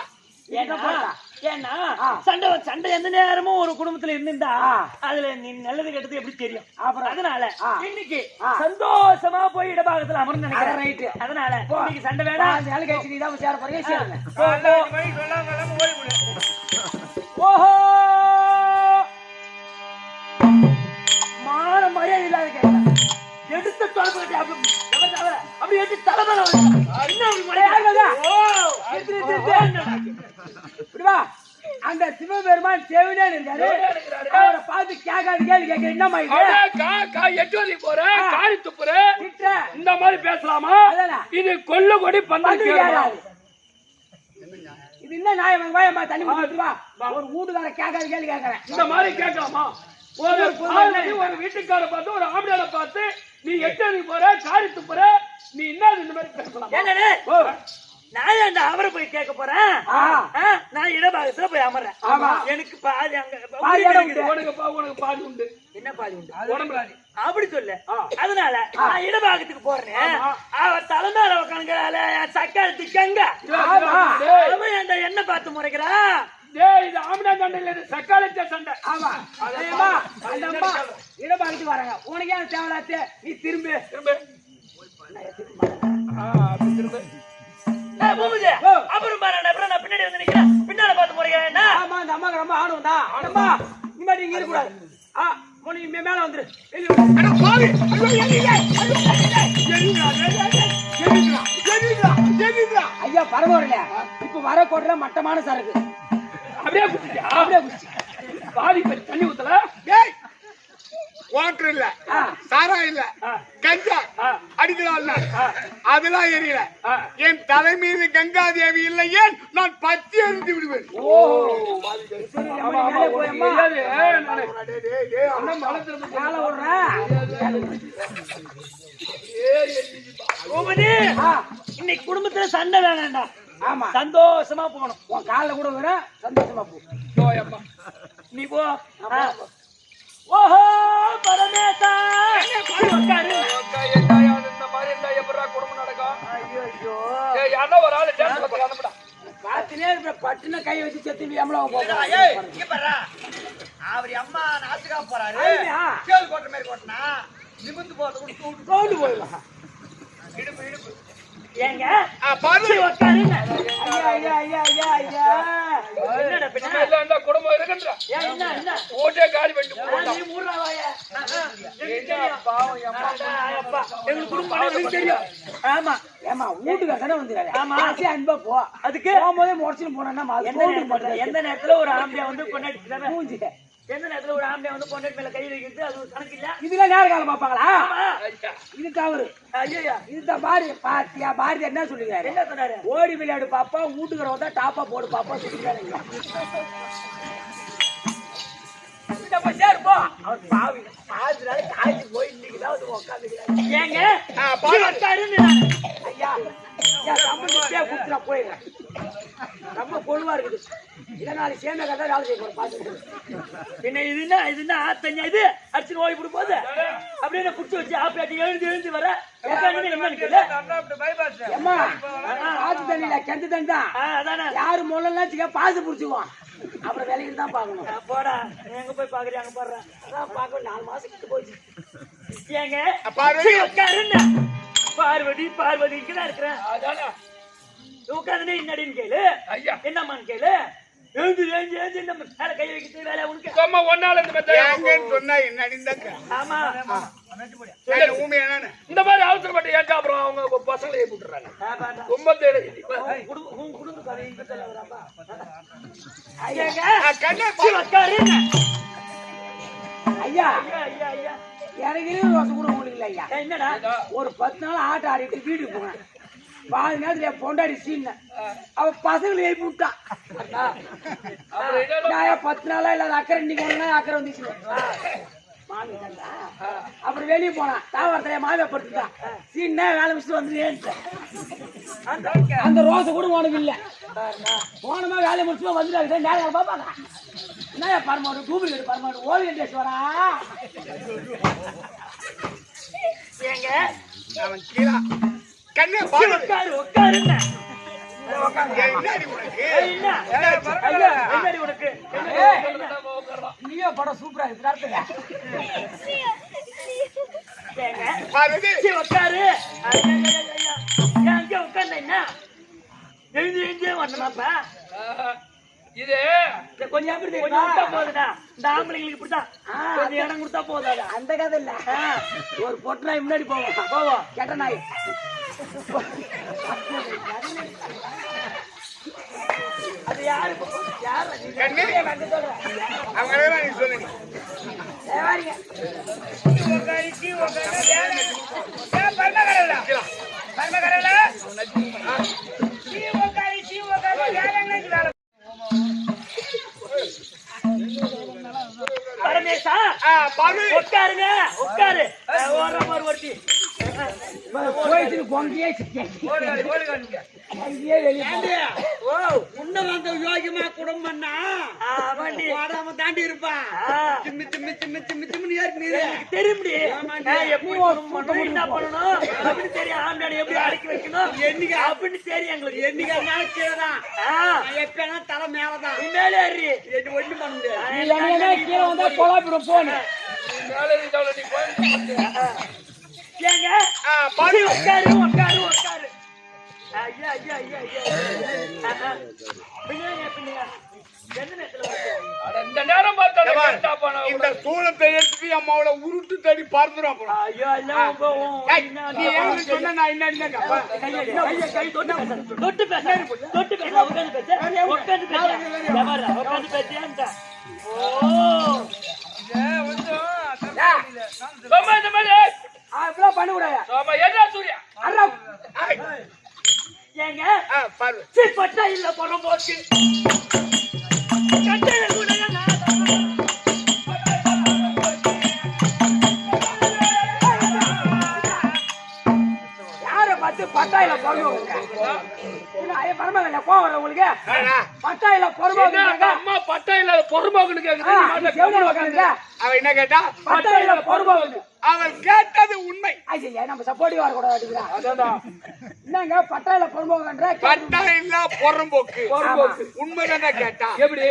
Speaker 1: ஏன்னா
Speaker 2: ஆ.
Speaker 1: சண்டை எந்த நேரமும் ஒரு குடும்பத்துல இருந்திருந்தா
Speaker 2: ஆ.
Speaker 1: அதுல நீ நல்லது கெட்டது எப்படி தெரியும்?
Speaker 2: அப்புறம்
Speaker 1: அதனால
Speaker 2: ஆ.
Speaker 1: இன்னைக்கு
Speaker 2: ஆ.
Speaker 1: சந்தோஷமா போய் இடபாகத்துல அமர்ந்து
Speaker 2: அட,
Speaker 1: நினைக்கிறேன்.
Speaker 2: ரைட்டு.
Speaker 1: அதனால
Speaker 2: போ.
Speaker 1: இன்னைக்கு சண்டை வேணாம்.
Speaker 2: 4 நாள் கழிச்சு நீ தான் சேர போறீங்க. சேருங்க.
Speaker 1: போ, போ. ஓஹோ, மான மரியாதை இல்லாத கேட்கல. எடுத்த தொடர்பு அப்படி எடுத்து தலைமையில
Speaker 2: இப்படி வா. அந்த சிவபெருமான் செவிலியன் இருக்காரு. அவரை பார்த்து கேட்காது கேள்வி கேட்க என்னமா இது?
Speaker 3: எட்டு வரைக்கும் போற காரி துப்புற
Speaker 2: திட்ட.
Speaker 3: இந்த மாதிரி பேசலாமா?
Speaker 2: அதானே.
Speaker 3: இது கொல்ல கொடி
Speaker 2: வந்து
Speaker 3: பந்து
Speaker 2: கேட்காது. இது என்ன நியாயம்? வாயம்மா தண்ணி குடிச்சிட்டு வா. ஒரு வீட்டுக்கார கேட்காது கேள்வி கேட்கறேன்.
Speaker 3: இந்த மாதிரி கேட்கலாமா? ஒரு பாலனை, ஒரு வீட்டுக்கார பார்த்து, ஒரு ஆம்பளை பார்த்து நீ எட்டு வரைக்கும் போற காரி துப்புற, நீ என்ன இந்த மாதிரி பேசலாம்?
Speaker 1: என்னடே? நான் அந்த அவரை போய் கேட்க போறேன். நான் இடபாகத்துல போய் அமர்றேன்.
Speaker 2: ஆமா.
Speaker 1: எனக்கு பாதி அங்க
Speaker 2: பாதி இடம் உண்டு.
Speaker 3: உனக்கு பாதி உண்டு.
Speaker 1: என்ன பாதி உண்டு?
Speaker 3: உடம்புல
Speaker 1: அப்படி சொல்லு. அதனால நான் இடபாகத்துக்கு போறேன். அவ தலைமையில உட்காந்துக்கிறாள் சக்காலத்து கங்க. அவன் அந்த என்ன பார்த்து முறைக்கிறா?
Speaker 3: டேய், இது ஆம்பளை சண்டை இல்ல, இது சக்காலத்த சண்டை.
Speaker 2: ஆமா. அதேமா அந்த அம்மா இடபாகத்துக்கு வராங்க. உனக்கு ஏன் தேவலாத்து? நீ திரும்பு.
Speaker 3: திரும்ப திரும்ப
Speaker 1: பூபதி, அப்புறம் பாரு, நான் பின்னாடி வந்து நிக்கிறேன். பின்னால பார்த்து முறைக்கிறேன்.
Speaker 2: ஆமா அந்த அம்மாக்கு ரொம்ப ஆணவம் தான். அம்மா நீ மாதிரி இங்க இருக்க கூடாது. நீ மேல வந்துரு.
Speaker 4: அட பாவி, ஐயோ எரியுதே, ஐயோ எரியுதா.
Speaker 2: ஐயா பரவாயில்ல. இப்ப வர கோட்டல மட்டமான சரக்கு.
Speaker 3: அப்படியே குடிச்சியா?
Speaker 2: அப்படியே குடிச்சு.
Speaker 3: பாதி பேர் தண்ணி ஊத்தல.
Speaker 4: டேய், வாட்டர் இல்ல, சாரா இல்ல, கஞ்சா அடிக்கிறாள், அதெல்லாம் எரியல. என் தலை மீது கங்கா தேவி இல்லை, ஏன் நான் பத்தி எறிந்து விடுவேன்.
Speaker 2: மேலே போயம்மா. காலை விடுறேன்.
Speaker 1: பூபதி, இன்னைக்கு குடும்பத்துல சண்டை வேணாண்டா.
Speaker 2: ஆமா.
Speaker 1: சந்தோஷமா போகணும்.
Speaker 2: உன் காலில் கூட வர சந்தோஷமா போ.
Speaker 1: நீ போ. ஓஹோ பரமேசா, உட்காரு.
Speaker 3: இந்த மாதிரி இருந்தா எப்படா குடும்பம் நடக்கும்?
Speaker 1: ஐயோ,
Speaker 3: ஏய், யாரோ ஒரு ஆளு டான்ஸ் பண்ண அனுப்புடா.
Speaker 2: பாத்துனே இருப்ப. பட்டுன கை வச்சு செத்து எவ்வளவு போகும்.
Speaker 5: அவர் அம்மா நாட்டுக்கா போறாரு.
Speaker 2: ஐயா,
Speaker 5: கேள் கோட்டை மாதிரி கோட்டினா நிமிந்து போறது கூட
Speaker 2: கவுண்டு போயிடலாம்.
Speaker 5: இடுப்பு இடுப்பு
Speaker 1: ஏங்க
Speaker 4: பாரு,
Speaker 1: உட்காருங்க.
Speaker 2: ஐயா ஐயா ஐயா ஐயா ஐயா.
Speaker 1: என்னடா பின்ன?
Speaker 3: நம்ம எல்லாம் இந்த குடும்பம் இருக்குன்ற
Speaker 1: ஏன் என்ன
Speaker 3: ஓட்டே காலி பண்ணி போட்டா.
Speaker 1: நீ மூடுறா வாயா.
Speaker 3: பாவம் அம்மா.
Speaker 1: அப்பா, எங்க குடும்பம் எனக்கு தெரியும். ஆமா,
Speaker 2: ஏமா வீட்டுக்கு தானே வந்துறாரு.
Speaker 1: ஆமா.
Speaker 2: ஆசை அன்பா போ.
Speaker 1: அதுக்கு
Speaker 2: போகும்போதே முடிச்சுன்னு போனா
Speaker 1: எந்த நேரத்துல ஒரு ஆம்பளை வந்து பொண்டாட்டி
Speaker 2: மூஞ்சி.
Speaker 1: எந்த நேரத்துல ஒரு ஆம்பளை வந்து பொண்டாட்டி மேல கை வைக்கிறது அது ஒரு கணக்கு இல்ல.
Speaker 2: இதுல நேர காலம் பாப்பாங்களா?
Speaker 3: ஐயா,
Speaker 2: இது தவறு.
Speaker 1: ஐயா,
Speaker 2: இதுதான் பாரு. பாத்தியா பாரதி என்ன சொல்லுகிறாரு?
Speaker 1: என்ன சொன்னாரு?
Speaker 2: ஓடி விளையாடு பாப்பா, வீட்டுக்குறவ தான் டாப்பா போடு பாப்பா சொல்லிக்கிறாங்க. அவர் பாவி பாதினால காய்ச்சி போய் இன்னைக்குதான் வந்து உட்காந்துக்கிறாரு.
Speaker 1: ஏங்க
Speaker 4: பாரு.
Speaker 1: உட்காருன்னு நானு.
Speaker 2: ஐயா ஐயா சம்பந்தியா குடுத்துறா போயிடுறேன். ரொம்ப கொழுவா இருக்குது. இதனால சேர்ந்த கதை வேலை செய்ய போற பாத்து.
Speaker 1: பின்ன இதுன்னா ஆத்தኛ இது அடிச்சு ஓடி போடு போது அப்படியே புடிச்சு வச்சு ஆப்பியாட்டி எழுந்து வர
Speaker 2: அம்மா ஆத்து தண்ணியில கிணத்து தண்ணி தான்.
Speaker 1: அதானே
Speaker 2: யாரு முதல்ல பாசு புடிச்சுக்குவோம். அப்புறம் வேலைக்கு தான் பாக்கணும்.
Speaker 1: போடா எங்க போய் பாக்குறேன் அங்க பாடுறேன்
Speaker 2: அதான் பார்க்க 4 மாசம் கிட்ட போச்சு.
Speaker 1: ஏங்க
Speaker 4: பார்வதி.
Speaker 1: உட்காருங்க. பார்வதி இங்கதான் இருக்கிறேன்.
Speaker 3: அதானே
Speaker 1: உட்காந்து என்னடின்னு கேளு.
Speaker 3: ஐயா
Speaker 1: என்னம்மான்னு கேளு. எழுந்து நம்ம மேல கை வைக்கிறது வேலை உனக்கு.
Speaker 3: சும்மா ஒன்னால இந்த மெத்தையை
Speaker 4: ஏங்கன்னு சொன்னா என்ன அடிந்தாக்க
Speaker 1: ஆமா
Speaker 4: ஊமையா நானு
Speaker 3: இந்த மாதிரி அவசரப்பட்டு ஏன்டா அப்புறம் அவங்க பசங்களை ஏறி விட்டுறாங்க ரொம்ப தேடி
Speaker 1: உன் குடும்ப கதை இங்க தலைவராப்பா. ஐயாங்க
Speaker 4: கண்ணே
Speaker 1: உட்காருங்க.
Speaker 2: ஐயா
Speaker 1: ஐயா ஐயா
Speaker 2: எனக்கு 20 வருஷம் கூட உங்களுக்கு இல்லை ஐயா.
Speaker 1: என்னடா
Speaker 2: ஒரு 10 நாள் ஆட்ட ஆடிட்டு வீட்டுக்கு போனேன். பாதி நேரத்துல என் பொண்டாடி சீன் அவ பசங்களை எழுப்பி விட்டான். நான் 10 நாளா இல்லாத அக்கறை இன்னைக்கு ஒண்ணு அக்கறை வந்துச்சு. மாமி தந்தா அப்புறம் வெளியே போனான். தாவரத்துல மாமியை படுத்துட்டான். சீன்னா வேலை முடிச்சுட்டு வந்துருேன்ட்டு அந்த ரோசை கூட உனக்கு இல்லை. போனமா வேலையை முடிச்சுமா வந்துட்டாங்க. நேரம் பாப்பாங்க என்ன பரமாடு டூப்ளிகேட் பரமாடு ஓரியன்டேஸ்வரா.
Speaker 1: ஏங்க
Speaker 4: அவன் கீழா கண்ணே பார்வதி.
Speaker 1: உட்காருங்க.
Speaker 4: என்னடி உனக்கு
Speaker 1: என்ன ஐயா என்னடி உனக்கு
Speaker 2: நீயோ படம் சூப்பரா இருக்கு.
Speaker 1: ஏங்க
Speaker 4: பார்வதி.
Speaker 1: உட்காரு. அங்க உட்கார்ந்த என்ன எழுந்து வரணுமாப்பா.
Speaker 3: இது
Speaker 2: கொஞ்சம் எப்படி
Speaker 1: கொஞ்சம் விட்டா போதுடா. இந்த ஆம்பளைங்களுக்கு இப்படிதான் கொஞ்சம் இடம் கொடுத்தா போதாடா.
Speaker 2: அந்த கதை இல்ல. ஒரு பொட்டு நாய் முன்னாடி போவோம் கெட்ட நாய்.
Speaker 1: அது யாரு
Speaker 4: கண்ணே அவங்க நீ சொல்லுங்க
Speaker 1: பரமேசா
Speaker 4: பார்வதி.
Speaker 1: உட்காருங்க. உட்காரு ஓடுற மாதிரி ஒருத்தி
Speaker 2: போயிட்டு கொண்டே அங்கேயே வெளியே
Speaker 5: ஓ உன்ன வந்த யோகியமா குடும்பம்னா
Speaker 1: வண்டி
Speaker 5: வாடாம தாண்டி இருப்பான். திம்மி திம்மி திம்மி திம்மி திம்மி ஏறி
Speaker 1: தெரியும்டி. எப்படி என்ன பண்ணணும் அப்படின்னு தெரியும். ஆண்டாடி எப்படி அடக்கி வைக்கணும்
Speaker 5: என்னைக்கு
Speaker 1: அப்படின்னு தெரியும் எங்களுக்கு.
Speaker 5: என்னைக்கு இருந்தாலும் கீழதான் எப்பனா தலை மேலதான்
Speaker 1: மேலே ஏறி
Speaker 5: ஒண்ணு பண்ண முடியாது.
Speaker 2: கீழே வந்தா கொலாப்பிடும் போன
Speaker 3: மேலே இருந்தாலும் நீ போய்
Speaker 1: ஏங்க
Speaker 4: பார்வதி.
Speaker 1: உட்காரு உட்காரு உட்காரு. ஐயா ஐயா ஐயா ஐயா பின்னாங்க பின்னாங்க எந்த நேரத்துல
Speaker 3: அட இந்த நேரம் பார்த்தாலே கரெக்டா போனா
Speaker 4: இந்த சூளத்தை எடுத்து அம்மாவோட உருட்டு தேடி பார்த்துரும் அப்புறம்
Speaker 1: ஐயோ இல்ல
Speaker 4: நீ ஏன்னு சொன்னா நான் என்ன அடிந்தாக்க
Speaker 1: கை தொட்டு பேச உட்காந்து பேசியா. ஓ
Speaker 3: சும்மா இந்த மாதிரி
Speaker 2: அப்படிலாம் பண்ண கூடாது.
Speaker 3: சும்மா என்ன சூர்யா
Speaker 1: ஏங்க
Speaker 4: பார்வதி.
Speaker 1: பட்டா இல்ல பணம் போச்சு கட்டையில கூட
Speaker 2: யாரை பார்த்து பட்டாயில பொறுமை பரமாயில்ல கோவம் வர உங்களுக்கு. பட்டாயில பொறுமை
Speaker 3: அம்மா பட்டா இல்லாத பொறுப்பாக்குன்னு கேக்குது.
Speaker 4: அவ என்ன கேட்டா
Speaker 2: பட்டாயில பொறுமை
Speaker 4: அவள் கேட்டது உண்மை.
Speaker 2: ஐயா நம்ம சப்போர்ட்டிவா இருக்கக்கூடாது.
Speaker 3: அதான்
Speaker 2: என்னங்க பட்டாயில பொறுமைன்ற
Speaker 4: பட்டா இல்ல புறம்போக்கு உண்மைதானே கேட்டா.
Speaker 3: எப்படி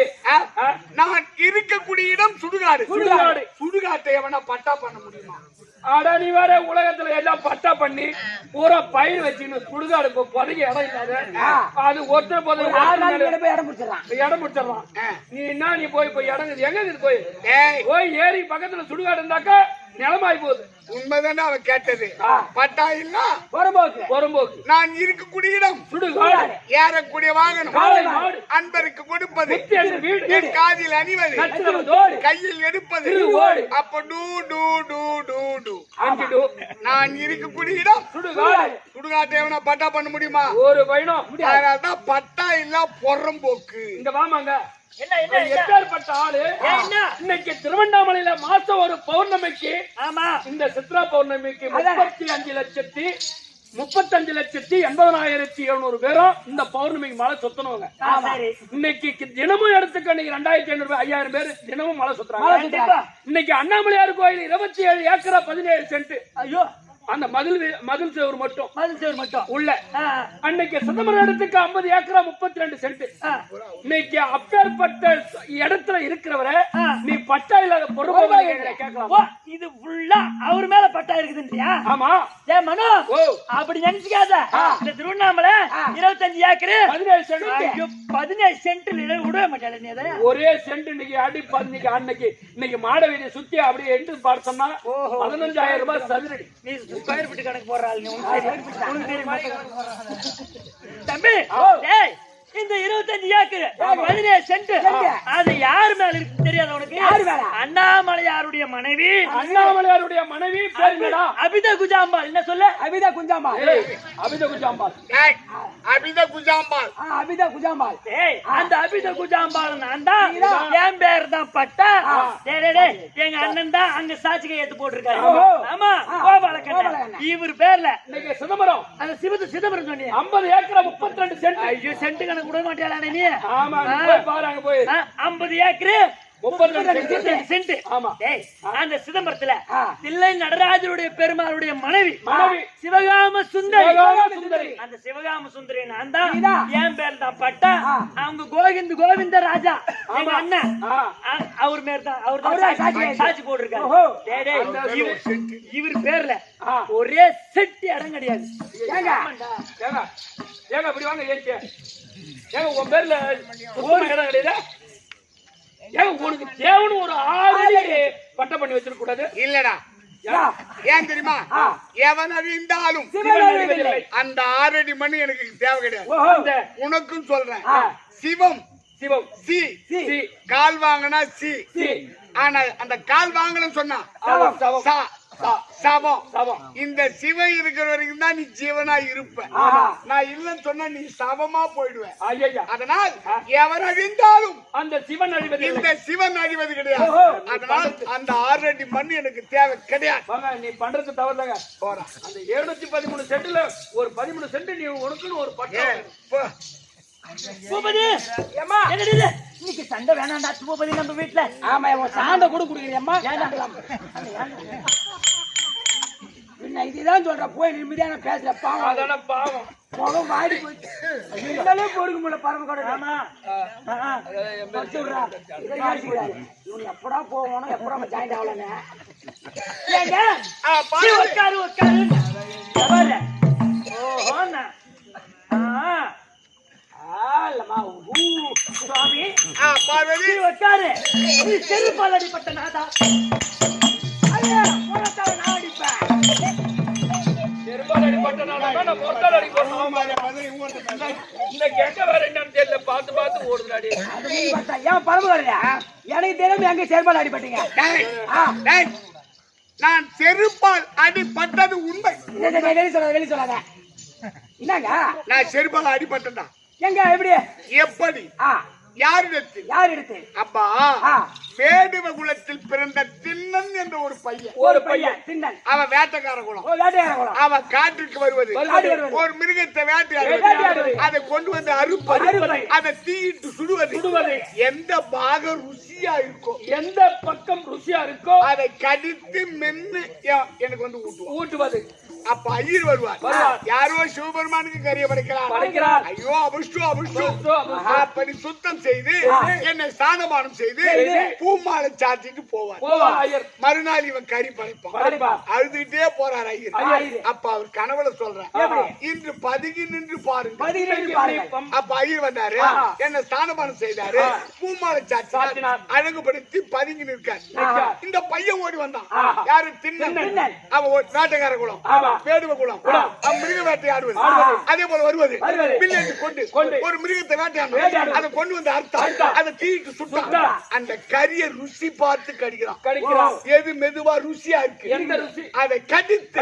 Speaker 4: நான் இருக்கக்கூடிய இடம் சுடுகாடு.
Speaker 3: சுடுகாடு.
Speaker 4: சுடுகாட்டை எவனா பட்டா பண்ண முடியுமா?
Speaker 3: ஆடா நீ வேற உலகத்துல எல்லாம் பட்டா பண்ணி பூரா பயிர் வச்சுன்னு சுடுகாடு புதைக்க இடம் இல்லாத அது ஒருத்தர் போய்
Speaker 2: இடம் பிடிச்சிடறான்.
Speaker 3: இடம் முடிச்சிடறான். நீ என்ன நீ போய் இடம் எங்க இருக்குது
Speaker 4: ஏய்,
Speaker 3: போய் ஏரி பக்கத்துல சுடுகாடு இருந்தாக்கா நிலமாய் போகுது.
Speaker 4: உண்மைதானே அவ கேட்டது. பட்டா இல்ல
Speaker 3: புறம்போக்கு
Speaker 4: நான் இருக்கக்கூடிய இடம்
Speaker 3: சுடுகாடு.
Speaker 4: ஏறக்கூடிய வாகனம்
Speaker 3: காளை மாடு.
Speaker 4: அன்பருக்கு கொடுப்பது
Speaker 3: குத்தி அடித்த வீடு.
Speaker 4: என் காதில் அணிவது
Speaker 3: நட்சத்திரம் தோடு.
Speaker 4: கையில் எடுப்பது
Speaker 3: திரு ஓடு.
Speaker 4: அப்ப two two two two two
Speaker 3: அஞ்சு டூ.
Speaker 4: நான் இருக்கக்கூடிய இடம்
Speaker 3: சுடுகாடு.
Speaker 4: சுடுகாட்டை எவனா பட்டா பண்ண முடியுமா?
Speaker 3: ஒரு பயணம்
Speaker 4: அதனால்தான் பட்டா இல்ல புறம்போக்கு.
Speaker 3: இங்க வாமாங்க.
Speaker 1: என்ன என்ன என்ன
Speaker 3: எப்பேற்பட்ட ஆளு
Speaker 1: என்ன?
Speaker 3: இன்னைக்கு திருவண்ணாமலையில மாசம் ஒரு பௌர்ணமிக்கு
Speaker 1: ஆமா
Speaker 3: இந்த சித்ரா பௌர்ணமிக்கு 35,00,000 35,80,700 பேரும் இந்த பௌர்ணமிக்கு மலை சுத்தணுங்க.
Speaker 1: சரி.
Speaker 3: இன்னைக்கு தினமும் எடுத்துக்க இன்னைக்கு 2,500 5,000 பேர் தினமும் மலை சுத்துறாங்க.
Speaker 1: கண்டிப்பா.
Speaker 3: இன்னைக்கு அண்ணாமலையார் கோயில் 27 ஏக்கரா 17 சென்ட்.
Speaker 1: ஐயோ,
Speaker 3: அந்த மதில் சேவர் மட்டும்
Speaker 1: மதில் சேவர் மட்டும்
Speaker 3: உள்ள. அன்னைக்கு சிதம்பரம் இடத்துக்கு 50 ஏக்கரா 32 சென்ட். இன்னைக்கு அப்பேற்பட்ட இடத்துல இருக்கிறவரை நீ பட்டா இல்லாத பொறுப்பு கேட்கலாம்.
Speaker 1: இது ஃபுல்லா அவர் மேல பட்டா இருக்குதுன்றியா?
Speaker 3: ஆமா.
Speaker 1: ஏ மனு, அப்படி நினைச்சுக்காத. இந்த திருவண்ணாமலை 25 ஏக்கரு
Speaker 3: 17 சென்ட்.
Speaker 1: 17 சென்ட்ல விடவே மாட்டாள நீ அதை.
Speaker 3: ஒரே சென்ட் இன்னைக்கு அடி இன்னைக்கு மாட வீதியை சுத்தி அப்படியே எட்டு பார்த்தோம்னா 15,000 ரூபாய் சதுரடி.
Speaker 1: நீ ஸ்கொயர் ஃபீட் கணக்கு போறாள். நீ தம்பி, ஏய், இந்த 25 ஏக்கர் 17 சென்ட் அது யார் மேல இருக்கு தெரியாது உனக்கு? அண்ணாமலையாருடைய மனைவி.
Speaker 3: அண்ணாமலையாருடைய மனைவி பேர் என்னடா?
Speaker 1: அபிதா குஜாம்பாள். என்ன சொல்ல?
Speaker 2: அபிதா குஞ்சாம்பாள்.
Speaker 3: அபித குஜாம்பாள்.
Speaker 4: அபித குஜாம்பாள்.
Speaker 2: அபிதா குஞ்சாம்பாள்.
Speaker 1: ஏய், அந்த அபிதா குஜாம்பாள் நான் தான். என் பேர் தான் பட்டா. டேய், எங்க அண்ணன் தான் அங்க சாட்சிகை ஏத்து போட்டிருக்காரு. ஆமா, கோபாலக்கண்ணன். இவர் பேர்ல
Speaker 3: இன்னைக்கு சிதம்பரம்
Speaker 1: அந்த சிதம்பரம் சொன்னீங்க
Speaker 3: 50 ஏக்கரா 32 சென்ட்.
Speaker 1: ஐயோ, சென்ட் கணக்கு விட மாட்டியாளா நீ?
Speaker 3: ஆமா, போய் பாரு அங்க போய்.
Speaker 1: 50 ஏக்கரு 32 சென்ட்.
Speaker 3: ஆமா.
Speaker 1: டேய், அந்த சிதம்பரத்துல தில்லை நடராஜருடைய பெருமாளுடைய மனைவி
Speaker 3: மனைவி
Speaker 1: சிவகாம சுந்தரி.
Speaker 3: சிவகாம சுந்தரி.
Speaker 1: அந்த சிவகாம சுந்தரி நான் தான். என் பேர் தான் பட்டா. அவங்க கோவிந்த ராஜா எங்க அண்ணன். அவர் பேர் தான். அவர் தான் சாட்சி போட்டிருக்காரு. இவர் பேர்ல ஒரே செட் இடம் கிடையாது.
Speaker 3: ஏங்க இப்படி வாங்க. ஏங்க உன் பேர்ல ஒரு இடம் கிடையாது? ஏங்க உனக்கு தேவனு ஒரு 6 அடி பட்டம் பண்ணி வச்சிருக்க கூடாது?
Speaker 4: இல்லடா. ஏன் தெரியுமா? எவன் அறிந்தாலும் அந்த 6 அடி மண் எனக்கு தேவை கிடையாது. உனக்கும் சொல்றேன். சிவம் சி கால் வாங்கினா சி. ஆனா அந்த கால் வாங்கணும்னு சொன்னா சவம். இந்த சிவம் இருக்கிற வரைக்கும் தான் நீ ஜீவனா இருப்ப. நான் இல்லன்னு சொன்னா நீ சவமா போயிடுவேன். அதனால் எவர் அறிந்தாலும்
Speaker 3: அந்த சிவன் அழிவது
Speaker 4: இந்த சிவன் அழிவது கிடையாது. அதனால் அந்த 6 அடி மண் எனக்கு தேவை கிடையாது.
Speaker 3: நீ பண்றது தவறுதாங்க. அந்த 713 சென்ட்ல ஒரு 13 சென்ட் நீ உனக்குன்னு ஒரு பட்டம்.
Speaker 1: பூபதி, இன்னைக்கு சண்டை வேணாண்டா பூபதி நம்ம வீட்டுல.
Speaker 2: ஆமா, சாண்டை கூட குடுக்குறியம்மா. இதுதான் சொல்ற. போய் நிம்மதியான பேசல.
Speaker 3: பாவம்
Speaker 2: முகம் வாடி போயிட்டு பொறுக்க முடியல. பரமக்கோட. ஆமா, இவன் எப்படா போவானோ, எப்படா ஜாயின் ஆகலன்னு.
Speaker 1: சுவாமி பார்வதி உட்காரு. நீ செருப்பால் அடிப்பட்ட நாதா. ஐயா, போனத்தால நான் அடிப்பேன்.
Speaker 3: செருப்பால் அடிப்பட்ட நாதா நான் போட்டால் அடிப்பேன். இந்த கெட்ட வேற என்னன்னு தெரியல. பார்த்து ஓடுறாடி.
Speaker 2: ஏன் பரமக்கோட? எனக்கு தெரியாம எங்க செருப்பால் அடிப்பட்டீங்க?
Speaker 4: நான் செருப்பால் அடிப்பட்டது உண்மை.
Speaker 2: வெளி சொல்லாத. என்னங்க?
Speaker 4: நான் செருப்பால் அடிப்பட்டா.
Speaker 2: எங்க? எப்படி?
Speaker 4: யார் எடுத்து? அப்பா, வேடுவ குலத்தில் பிறந்த திண்ணன் என்ற ஒரு பையன்.
Speaker 2: திண்ணன்.
Speaker 4: அவன் வேட்டைக்கார குலம். அவன் காட்டுக்கு வருவது, ஒரு மிருகத்தை வேட்டையாடுவது, அதை கொண்டு வந்து அறுப்பது, அதை தீயிட்டு சுடுவது. எந்த பாகம் ருசியா இருக்கோ,
Speaker 3: எந்த பக்கம் ருசியா இருக்கோ
Speaker 4: அதை கடித்து மென்னு எனக்கு வந்து
Speaker 3: ஊட்டுவது.
Speaker 4: அப்ப ஐயர் வருவார். யாரோ சிவபெருமானுக்கு கரிய படைக்கிறார். ஐயோ அபுஷ்டு அப்படி சுத்தம் செய்து என்னை ஸ்நானபானம் செய்து பூமாலை சாத்திட்டு போவார். மறுநாள் இவன் கறி படைப்பான். அழுதுகிட்டே போறார் ஐயர். அப்ப அவர் கனவுல சொல்றார், இன்று பதுங்கி நின்று பாருங்க. அப்ப ஐயர் வந்தாரு, என்ன ஸ்நானபானம் செய்தாரு, பூமாலை சாத்தி அழகுபடுத்தி பதுங்கி நிற்கார். இந்த பையன் ஓடி வந்தான். யாரு? திண்ணன். அவன் வேட்டைக்கார குலம், வேடுவ குலம். மிருக வேட்டையாடுவது. அதே போல வருவது, கொண்டு ஒரு மிருகத்தை வேட்டையாடுவது, அதை கொண்டு வந்து அர்த்தம், அதை தீட்டு சுட்டா அந்த கரிய ருசி பார்த்து கடிக்கிறான். எது மெதுவா ருசியா இருக்கு அதை கடித்து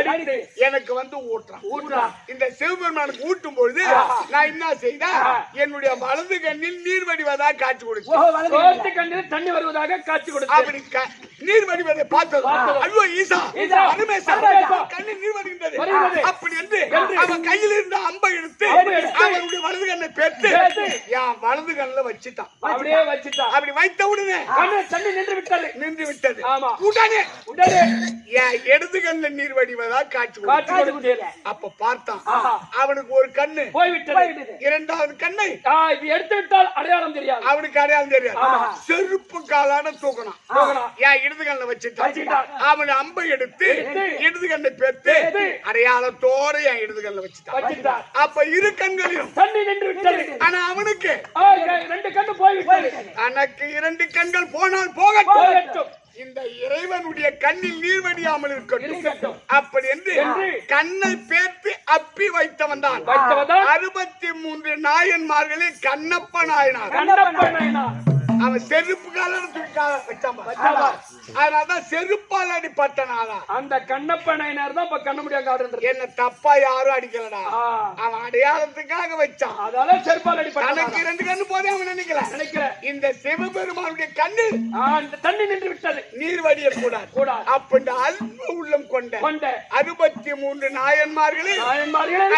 Speaker 4: எனக்கு வந்து ஊட்டுறான். இந்த சிவபெருமானுக்கு ஊட்டும் பொழுது நான் என்ன செய்தேன்? என்னுடைய வலது கண்ணில் நீர் வடிவதாக காட்சி கொடுத்தேன்.
Speaker 3: தண்ணி வருவதாக காட்சி கொடுத்தேன்.
Speaker 4: அப்படி நீர் வடிவதை பார்த்தது. ஐயோ ஈசா, கண்ணில் நீர் வருகின்றது. அப்படி என்று அவன் கையில இருந்த அம்பை எடுத்து அவனுடைய வலது கண்ணை பெற்று என் வலது கண்ணில் வச்சுட்டான்.
Speaker 3: அப்படியே வச்சுட்டான்.
Speaker 4: அப்படி வைத்த உடனே
Speaker 3: தண்ணி நின்று விட்டது. ஆமா.
Speaker 4: உடனே என் இடது கண்ணில் நீர் வடிவதா காட்சி
Speaker 3: கொடுத்தது.
Speaker 4: அப்ப பார்த்தான் அவனுக்கு ஒரு கண்ணு
Speaker 3: போய்விட்டது.
Speaker 4: இரண்டாவது கண்ணை
Speaker 3: எடுத்து விட்டால் அடையாளம் தெரியாது.
Speaker 4: அவனுக்கு அடையாளம் தெரியாது. செருப்பு காலான தூக்கணும். என் இடது கண்ணில் வச்சுட்டான். அவன் அம்பை எடுத்து இடது கண்ணை பெற்று அடையாளத்தோட என் இடது கண்ணில் வச்சுட்டான். அப்ப இரு கண்களையும்
Speaker 3: தண்ணி நின்று விட்டது.
Speaker 4: ஆனா அவனுக்கு
Speaker 3: 2 கண்ணு போய்விட்டது.
Speaker 4: எனக்கு 2 கண்கள் போனால் போகட்டும், இந்த இறைவனுடைய கண்ணில் நீர் வடியாமல் இருக்கட்டும் அப்படி என்று கண்ணை பேர்த்து அப்பி வைத்தவன் தான் 63 நாயன்மார்களில் கண்ணப்ப நாயனார். அவன் செருப்பு அதனாலதான் செருப்பால் அடிப்பட்டனால
Speaker 3: அந்த கண்ணப்ப நாயனார் தான் இப்ப கண்ண முடியாது காடுன்றது.
Speaker 4: என்ன தப்பா யாரும் அடிக்கலடா, அவன் அடையாளத்துக்காக வச்சான்.
Speaker 3: அதால செருப்பால் அடிப்பட்டான்.
Speaker 4: எனக்கு 2 கண்ணு போதே அவன் நினைக்கல. இந்த சிவபெருமானுடைய கண்ணில்
Speaker 3: தண்ணி நின்று விட்டது.
Speaker 4: நீர் வடிய கூடாது அப்படி அல்ப உள்ளம் கொண்ட 63 நாயன்மார்களில்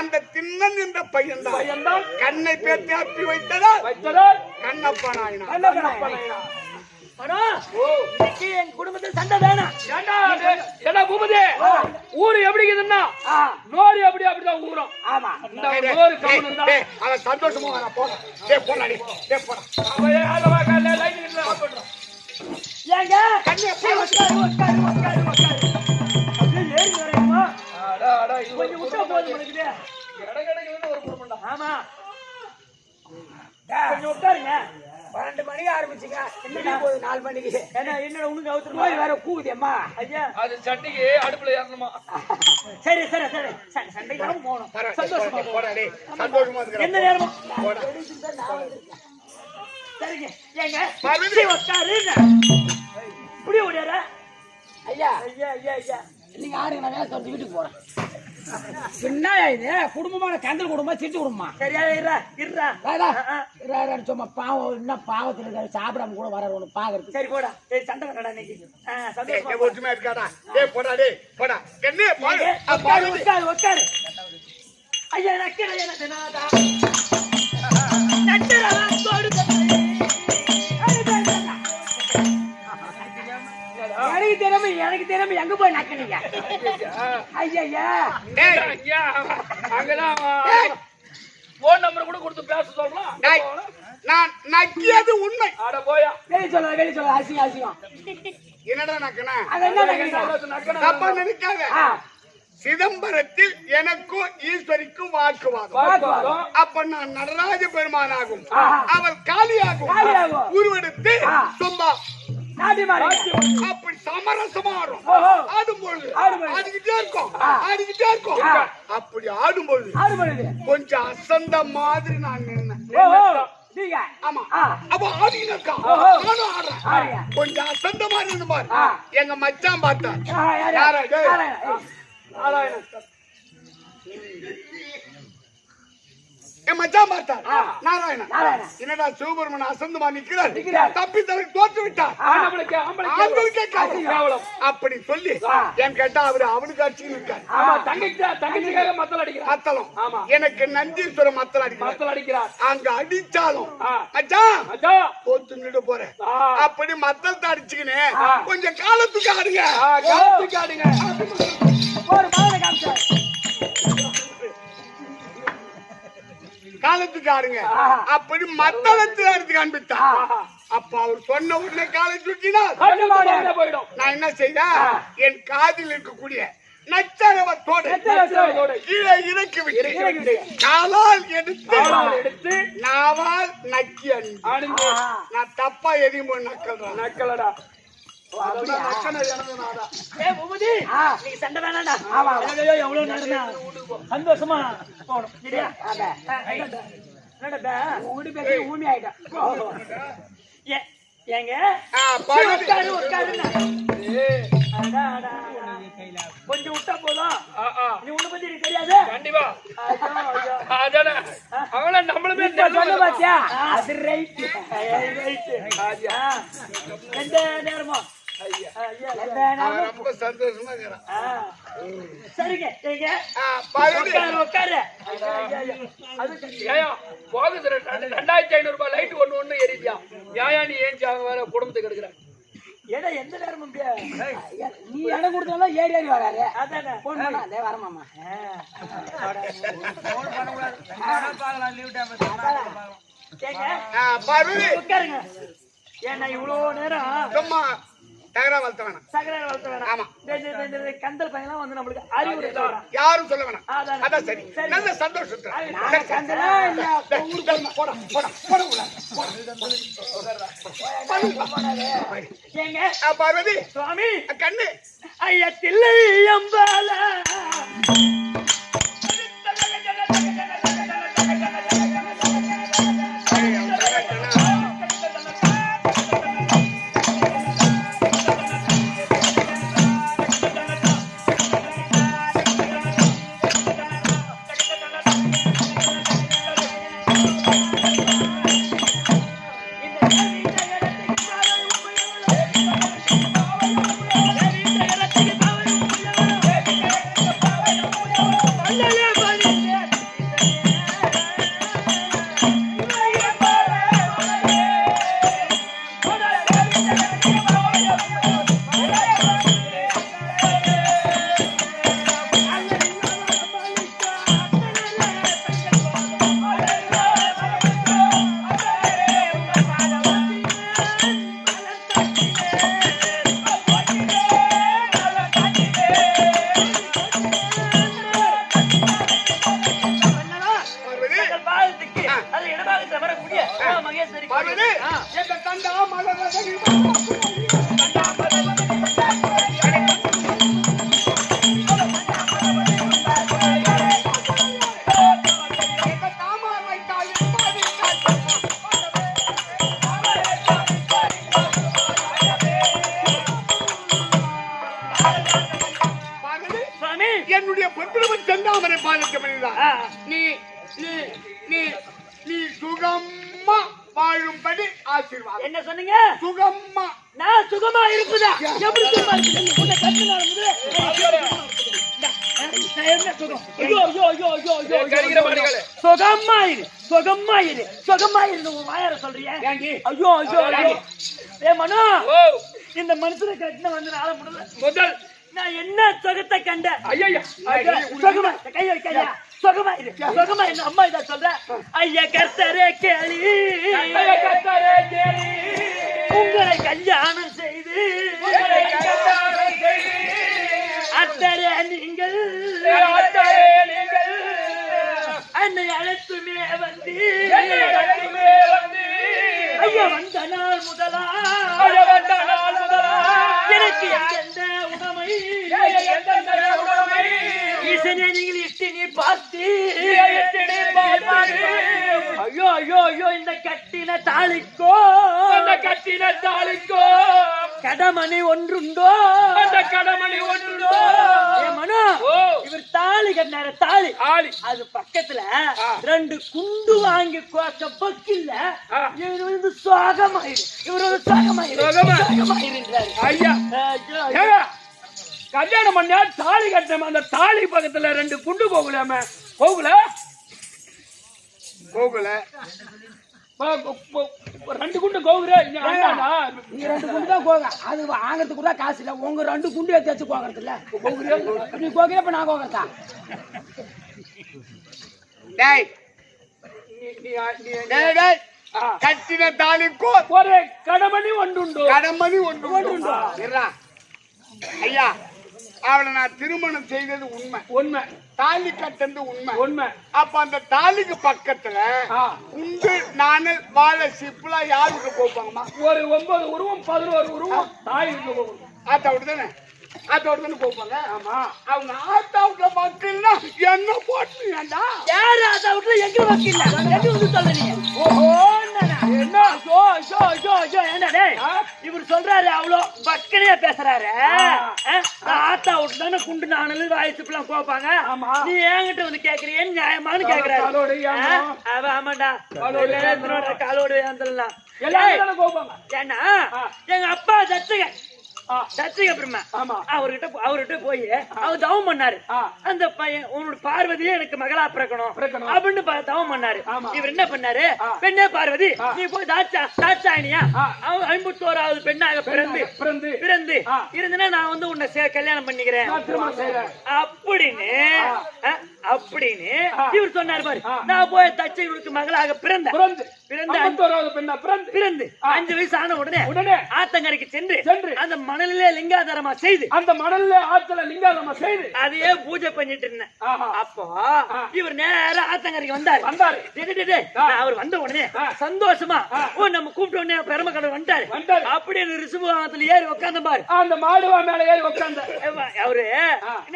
Speaker 4: அந்த திண்ணன் என்ற பையன் தான் கண்ணை பேர்த்து அப்பி வைத்ததால் கண்ணப்ப நாயனார்.
Speaker 1: என் குடும்பத்தில் சண்டை வேணாம்.
Speaker 3: ஊரு எப்படி இருக்குதுன்னா நோரி எப்படி அப்படிதான் ஊரும்.
Speaker 1: ஆமா
Speaker 4: அவன் சந்தோஷமா
Speaker 1: ஏங்க ஆமா கொஞ்சம் உட்காருங்க. 12 மணிக்கு ஆரம்பிச்சுங்க. என்ன போகுது 4 மணிக்கு? என்ன உனக்கு அவுத்துருமா வேற கூவுது அம்மா. ஐயா
Speaker 3: அது சட்டிக்கு அடுப்புல ஏறணுமா?
Speaker 1: சரி சரி சரி சண்டைக்கு போகணும். சந்தோஷமா
Speaker 4: சந்தோஷமா
Speaker 1: என்ன நேரமும் சரிங்க. ஏங்க உட்காரு. இப்படி ஓடியார ஐயா ஐயா ஐயா ஐயா நீங்க ஆடுங்க. நான் வேலை தொடர்ந்து வீட்டுக்கு போறேன். என்ன இது குடும்பமான கந்தல் குடும்பமா சிரிச்சு குடும்பமா? சரியா இருறா சும்மா பாவம் என்ன பாவத்தில் இருக்காரு சாப்பிடாம கூட வர ஒண்ணு பாக்குறது. சரி போடா. சரி சண்டை கடா இன்னைக்கு
Speaker 4: ஒற்றுமையா இருக்காடா. போடா டே போடா.
Speaker 1: உட்காரு. ஐயா நக்கடா எனக்கு திறமை எங்க போய் நக்கனீங்க? ஐயா
Speaker 3: அங்கதான் போன் நம்பர் கூட கொடுத்து பேச சொல்லலாம்.
Speaker 4: நான் நக்கியது உண்மை.
Speaker 3: அட போயா
Speaker 1: வெளிய சொல்ல அசிங்கம்.
Speaker 4: என்னடா நக்கனா?
Speaker 1: அது என்ன
Speaker 4: தப்பா நினைக்காத. சிதம்பரத்தில் எனக்கும் ஈஸ்வரிக்கும் வாக்குவாதம். அப்ப நான் நடராஜ பெருமானாகும், அவள் காளியாகும் உருவெடுத்து சொம்பா அப்படி சமரசமா ஆடும்பொழுது ஆடிக்கிட்டே இருக்கும். அப்படி ஆடும்பொழுது கொஞ்சம் அசந்த மாதிரி நான் நின்னேன். ஆமா அப்ப ஆடினக்கா நானும் ஆடுறேன். கொஞ்சம் அசந்த மாதிரி இருந்து பாரு. எங்க மச்சான் பார்த்தார். மச்சான் பார்த்தார் நாராயணன். என்னடா சிவபெருமன் அசந்தமா நிக்கிறார், தப்பி தலை தோற்று விட்டார். அப்படி சொல்லி என் கேட்டா அவனுக்கு அடிச்சு நிற்கார்.
Speaker 3: தங்கச்சிக்காக மத்தளம்
Speaker 4: எனக்கு நந்தீஸ்வரம் மத்தல் அடிக்கிறார். அங்க அடிச்சாலும் மச்சான் தோத்துங்கிட்டு போறேன். அப்படி மத்தல் அடிச்சுக்கினே கொஞ்சம் காலத்துக்கு ஆடுங்க. காலத்துக்கு ஆடுங்க. அப்படி மத்தளத்து எடுத்து காண்பித்தா. அப்ப அவர் சொன்ன உடனே காலை தூக்கினார். நான் என்ன செய்த, என் காதில் இருக்கக்கூடிய நச்சரவத்தோடு கீழே இறக்கி விட்டு காலால் எடுத்து நாவால் நக்கி அணிந்து. நான் தப்பா எதையும் நக்கலடா.
Speaker 1: சந்தோஷமா போகணும். ஏங்க கொஞ்சம் விட்டா போதும். நீ உன்ன பத்தி எனக்கு தெரியாது.
Speaker 3: கண்டிப்பா அவள நம்மளுமே
Speaker 1: பாத்தியா? அது ரைட். எந்த நேரமோ
Speaker 4: ரொம்ப சந்தோஷமா இருக்கிறான்.
Speaker 1: சரிங்க ஏங்க
Speaker 4: பார்வதி
Speaker 1: உட்காரு
Speaker 3: ஏயா போகுது 2500 ரூபாய் லைட் ஒண்ணு எரியா ஏயா நீ ஏன் வேற குடும்பத்துக்கு எடுக்கிற
Speaker 1: ஏடா எந்த நேரமும்
Speaker 2: நீ இடம் கொடுத்தாலும் ஏறி ஏறி வராரு
Speaker 1: அதானே
Speaker 2: போன் பண்ணா அதே வரமாமா
Speaker 1: ஏங்க
Speaker 4: பார்வதி
Speaker 1: உட்காருங்க ஏன்னா இவ்வளவு நேரம்
Speaker 4: சும்மா தகரா வளர்த்த வேணாம்
Speaker 1: சக்கரை வளர்த்த வேணாம்
Speaker 4: ஆமா.
Speaker 1: இந்த கந்தல் பையன்லாம் வந்து நம்மளுக்கு அறிவுரை சொல்றான்
Speaker 4: யாரும் சொல்ல வேணாம்
Speaker 1: அதானே.
Speaker 4: அதான் சரி
Speaker 1: சரி.
Speaker 4: நல்ல சந்தோஷத்துல
Speaker 2: நாங்க கந்தலா இல்ல
Speaker 4: போடா போடா போட உள்ள
Speaker 1: ஏங்க
Speaker 4: பார்வதி
Speaker 1: சுவாமி
Speaker 4: கண்ணு
Speaker 1: ஐயத்தில்லை அம்பால
Speaker 4: பார்வதி எங்க தண்டா மலரடி என்னுடைய பொன்பிரமன் செந்தாமரை பாதத்தை மனிதா நீ நீ நீ நீ சுகமா வாழும்படி ஆசீர்வாதம்.
Speaker 1: என்ன சொன்னீங்க
Speaker 4: சுகமா
Speaker 1: நான் சுகமா இருப்பதா எப்படி சுகமா இருக்குது உன்னை கட்டினால சுகமா இரு சுகமா இரு சுகமா இரு உன் வாயார சொல்றிய ஐயோ ஐயோ ஐயோ ஏ மனோ இந்த மனுஷனை கட்டின வந்து நாள
Speaker 3: முதல்
Speaker 1: நான் என்ன சுகத்தை கண்டேன்
Speaker 3: ஐயா
Speaker 1: சுகமா கை வைக்காதா சுகமா இரு சுகமா இரு அம்மா இத சொல்ற ஐயா கர்த்தரே கேளி உங்களை கல்யாணம் செய்து அத்தரே நீங்கள் என்னை அழைத்துமே வந்து ஐயா வந்த நாள் முதலா எனக்கு எந்த உணவை ஈசனே நீங்கள் இட்டு நீ பார்த்து ஐயோ ஐயோ ஐயோ இந்த கட்டின தாளிக்கோ கடமணி ஒன்றுண்டோ
Speaker 3: கடமணி ஒன்றுண்டோ
Speaker 1: மனோ இவர் தாலி கட்டினார தாலி அது பக்கத்துல 2 குண்டு வாங்கி கோக்க பக்கில்ல இவர் வந்து சோகமாயிரு இவர் வந்து சோகமாயிருந்தாரு
Speaker 3: ஐயா கல்யாணம் பண்ணா தாலி கட்டணும் அந்த தாலி பக்கத்துல 2 குண்டு போகலாம போகல
Speaker 4: கோகுல
Speaker 3: 2 குண்டு கோகுற
Speaker 2: நீ 2 குண்டு தான் கோக அது வாங்கறதுக்கு கூட காசு இல்ல உங்க 2 குண்டு எடுத்து வச்சு கோகறது இல்ல நீ கோகிற இப்ப நான் கோகறதா
Speaker 4: டேய் டேய் டேய் கட்டின தாலிக்கோ
Speaker 3: ஒரு கடமணி ஒன்றுண்டோ
Speaker 4: கடமணி ஒன்றுண்டோ இருடா ஐயா அவளை நான் திருமணம் செய்தது உண்மை தாலி கட்டது உண்மை அப்ப அந்த தாலிக்கு பக்கத்துல குண்டு நானல் வாழை சிப்லாம் யாருக்கு போப்பாங்கம்மா
Speaker 3: ஒரு 9 உருவம் 11 உருவம் தாய் போகும்
Speaker 4: ஆத்தா விட்டுதானே போப்பாங்க ஆமா அவங்க ஆத்தா விட்டுல மக்கள்னா என்ன போட்டு ஏண்டா
Speaker 1: யாரு ஆத்தா விட்டுல எங்க வக்கீல்ல எங்க வந்து சொல்றீங்க ஓஹோ என்ன என்ன டேய் இவர் சொல்றாரு அவ்வளோ பக்கனையா பேசுறாரு ஆத்தா விட்டு தானே குண்டு நானல் வாய்ஸ்லாம் கோப்பாங்க நீ என்கிட்ட வந்து கேக்குறீன்னு நியாயமானு கேக்குறாரு ஆமாண்டா காலோடு ஏந்தலாம்
Speaker 3: எல்லாரும் கோப்பாங்க
Speaker 1: ஏன்னா எங்க அப்பா தச்சுங்க தச்சக பிரம்மா
Speaker 3: ஆமா.
Speaker 1: அவர்கிட்ட போய் அவர் தவம் பண்ணாரு. அந்த பையன் உன்னோட பார்வதியே எனக்கு மகளா பிறக்கணும் அப்படின்னு தவம் பண்ணாரு. இவர் என்ன பண்ணாரு, பெண்ணே பார்வதி நீ போய் தாட்சாயணியா 51வது பெண்ணாக பிறந்து இருந்தனா நான் வந்து உன்னை கல்யாணம் பண்ணிக்கிறேன் அப்படின்னு இவர் சொன்னார் பாரு. நான் போய் தச்சைகளுக்கு மகளாக பிறந்து 5 வயசு ஆன உடனே ஆத்தங்கரைக்கு சென்று அந்த மணலிலே லிங்காதாரமா செய்து அதையே பூஜை பண்ணிட்டு இருந்தேன். அப்போ இவர் நேரா ஆத்தங்கரைக்கு வந்தாரு. அவர் வந்த உடனே சந்தோஷமா நம்ம கூப்பிட்ட உடனே பெருமை கடவுள் வந்துட்டாரு. அப்படியே ரிசுபத்துல ஏறி உட்கார்ந்த பாரு.
Speaker 3: அந்த மாடுவா மேல ஏறி உட்கார்ந்த
Speaker 1: அவரு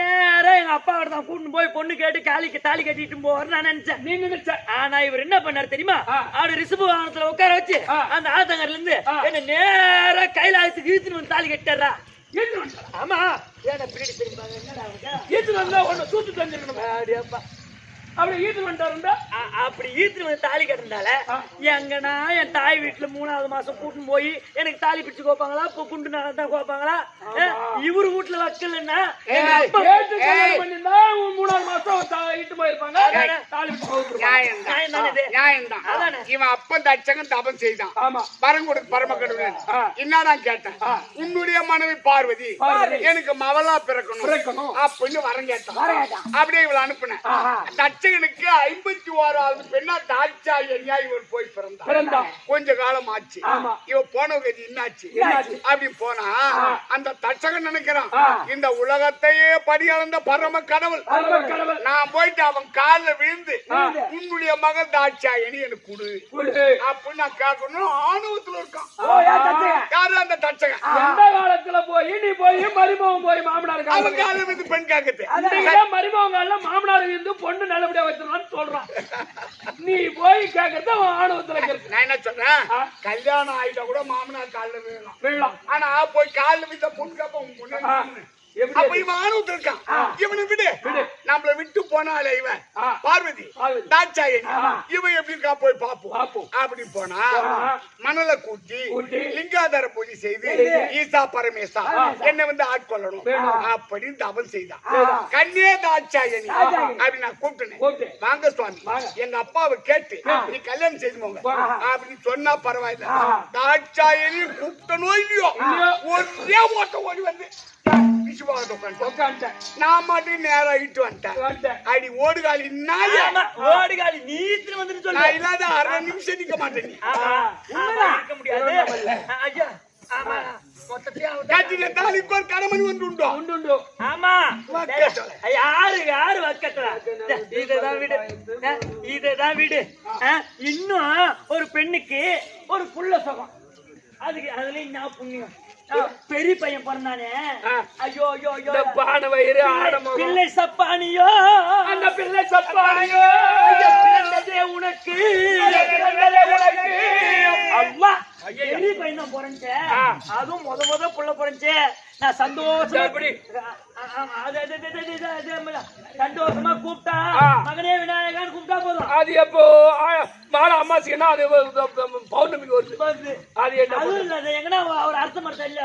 Speaker 1: நேரா எங்க அப்பா தான் கூட்டிட்டு போய் பொண்ணு கேட்டு தாலி கட்டிட்டு போவாரு நான் நினைச்சேன்.
Speaker 3: நீ நினைச்ச.
Speaker 1: ஆனா இவர் என்ன பண்ணாரு தெரியுமா, அவரு ரிசுபு வாகனத்துல உட்கார வச்சு அந்த ஆத்தங்கர்ல இருந்து என்ன நேரா கைலாயத்துக்கு இழுத்துட்டு வந்து தாலி கட்டாரா. ஆமா ஏன்னா பின்னாடி தெரியுமா என்னடா
Speaker 3: ஈத்து வந்தா ஒண்ணு சூத்து தெரிஞ்சிருக்கணும். அப்படி ஈத்து வந்துட்டாருண்டா.
Speaker 1: அப்படி ஈத்து வந்து தாலி கட்டினால எங்கன்னா என் தாய் வீட்டுல 3வது மாசம் கூட்டின்னு போய் எனக்கு தாலி பிடிச்சு கோப்பாங்களா குண்டு தான் கோப்பாங்களா. இவரு வீட்டுல வைக்கலன்னா
Speaker 3: கேட்டு கல்யாணம் பண்ணிருந்தா 3வது மாசம் இட்டு போயிருப்பாங்க. தாலி பிடிச்சு
Speaker 4: இவன் அப்பன் தச்சகன் தபம் செய்தான்.
Speaker 3: ஆமா.
Speaker 4: பரங்குடு பரமக்கடவுளன் என்னடா கேட்டான், உன்னுடைய மனைவி பார்வதி எனக்கு மவளா பிறக்கணும் அப்படின்னு வரம் கேட்டான். அப்படியே இவளை அனுப்புனேன். தச்சகனுக்கு 51வது பெண்ணா தாட்சாயணியா இவர் போய் பிறந்தான். கொஞ்ச காலம் ஆச்சு. இவ போன கதி என்னாச்சு அப்படி போனா அந்த தச்சகன் நினைக்கிறான் இந்த உலகத்தையே படியளந்த பரம கடவுள் நான் போயிட்டு அவன் காலில் விழுந்து உன்னுடைய மகன் தாட்சாயணி எனக்கு கொடு அப்படின்னு நான் கேட்கணும் ஆணவத்துல இருக்கான். யாரு அந்த தச்சகன்?
Speaker 3: எந்த காலத்துல நீ போய் மருமகன் போய் மாமனார்
Speaker 4: அவன் காலில் விழுந்து பெண் கேட்குது.
Speaker 3: மருமகன் மாமனார் இருந்து பொண்ணு நல்லபடியா வச்சிருக்கான்னு சொல்றான். நீ போய் கேட்கறது அவன் ஆணவத்துல இருக்கு.
Speaker 4: நான் என்ன சொல்றேன், கல்யாணம் ஆயிட்டா கூட மாமனார் காலில் விழலாம். ஆனா போய் காலில் வித்த பொண்ணு கேப்ப அப்ப இவன் ஆணவத்துல இருக்கான். இவனை விடு, நம்மள விட்டு போனாலே இவன் பார்வதி தாட்சாயணி இவன் எப்படி இருக்கா போய் பாப்போம் அப்படி போனா மணலை கூட்டி லிங்காதார பூஜை செய்து ஈசா பரமேசா என்னை வந்து ஆட்கொள்ளணும் அப்படின்னு தவம் செய்தான். கண்ணே தாட்சாயணி அப்படி நான் கூப்பிட்டேன். வாங்க சுவாமி எங்க அப்பாவை கேட்டு நீ கல்யாணம் செய்து போங்க அப்படின்னு சொன்னா பரவாயில்ல. தாட்சாயணி கூப்பிட்டனோ இல்லையோ ஒரே ஓட்ட ஓடி வந்து நான் மட்டும் நேரம் இட்டு வந்துட்டேன். அடி ஓடுகாலி
Speaker 1: ஓடுகாலி நீத்து வந்து சொல்ல
Speaker 4: இல்லாத 1/2 நிமிஷம் நிக்க மாட்டேன்.
Speaker 1: இருக்க முடியாது.
Speaker 4: தாலிக்கு ஒரு கடமணி வந்து உண்டு.
Speaker 1: ஆமா யாரு வக்கட்டா இதுதான் வீடு. இன்னும் ஒரு பெண்ணுக்கு ஒரு புள்ள சுகம் அதுல நான் புண்ணியம் பெரிய பையன் பிறந்தானே. ஐயோ
Speaker 3: பான வயிறு ஆடமோ
Speaker 1: பிள்ளை சப்பானியோ
Speaker 3: அந்த பிள்ளை சப்பானியோ
Speaker 1: உனக்கு அம்மா பெரிய பையன் தான் பிறந்தேன். அதுவும் முத புள்ள பிறந்தேன். நான் சந்தோஷமா சந்தோஷமா கூப்பிட்டா மகனே விநாயகன் கூப்பிட்டா போதும்.
Speaker 3: அது எப்போ மாலை அம்மாசிக்கன்னா அது பௌர்ணமிக்கு வருது. அது
Speaker 1: அதுவும் இல்ல எங்கன்னா ஒரு அரச மரத்தை இல்ல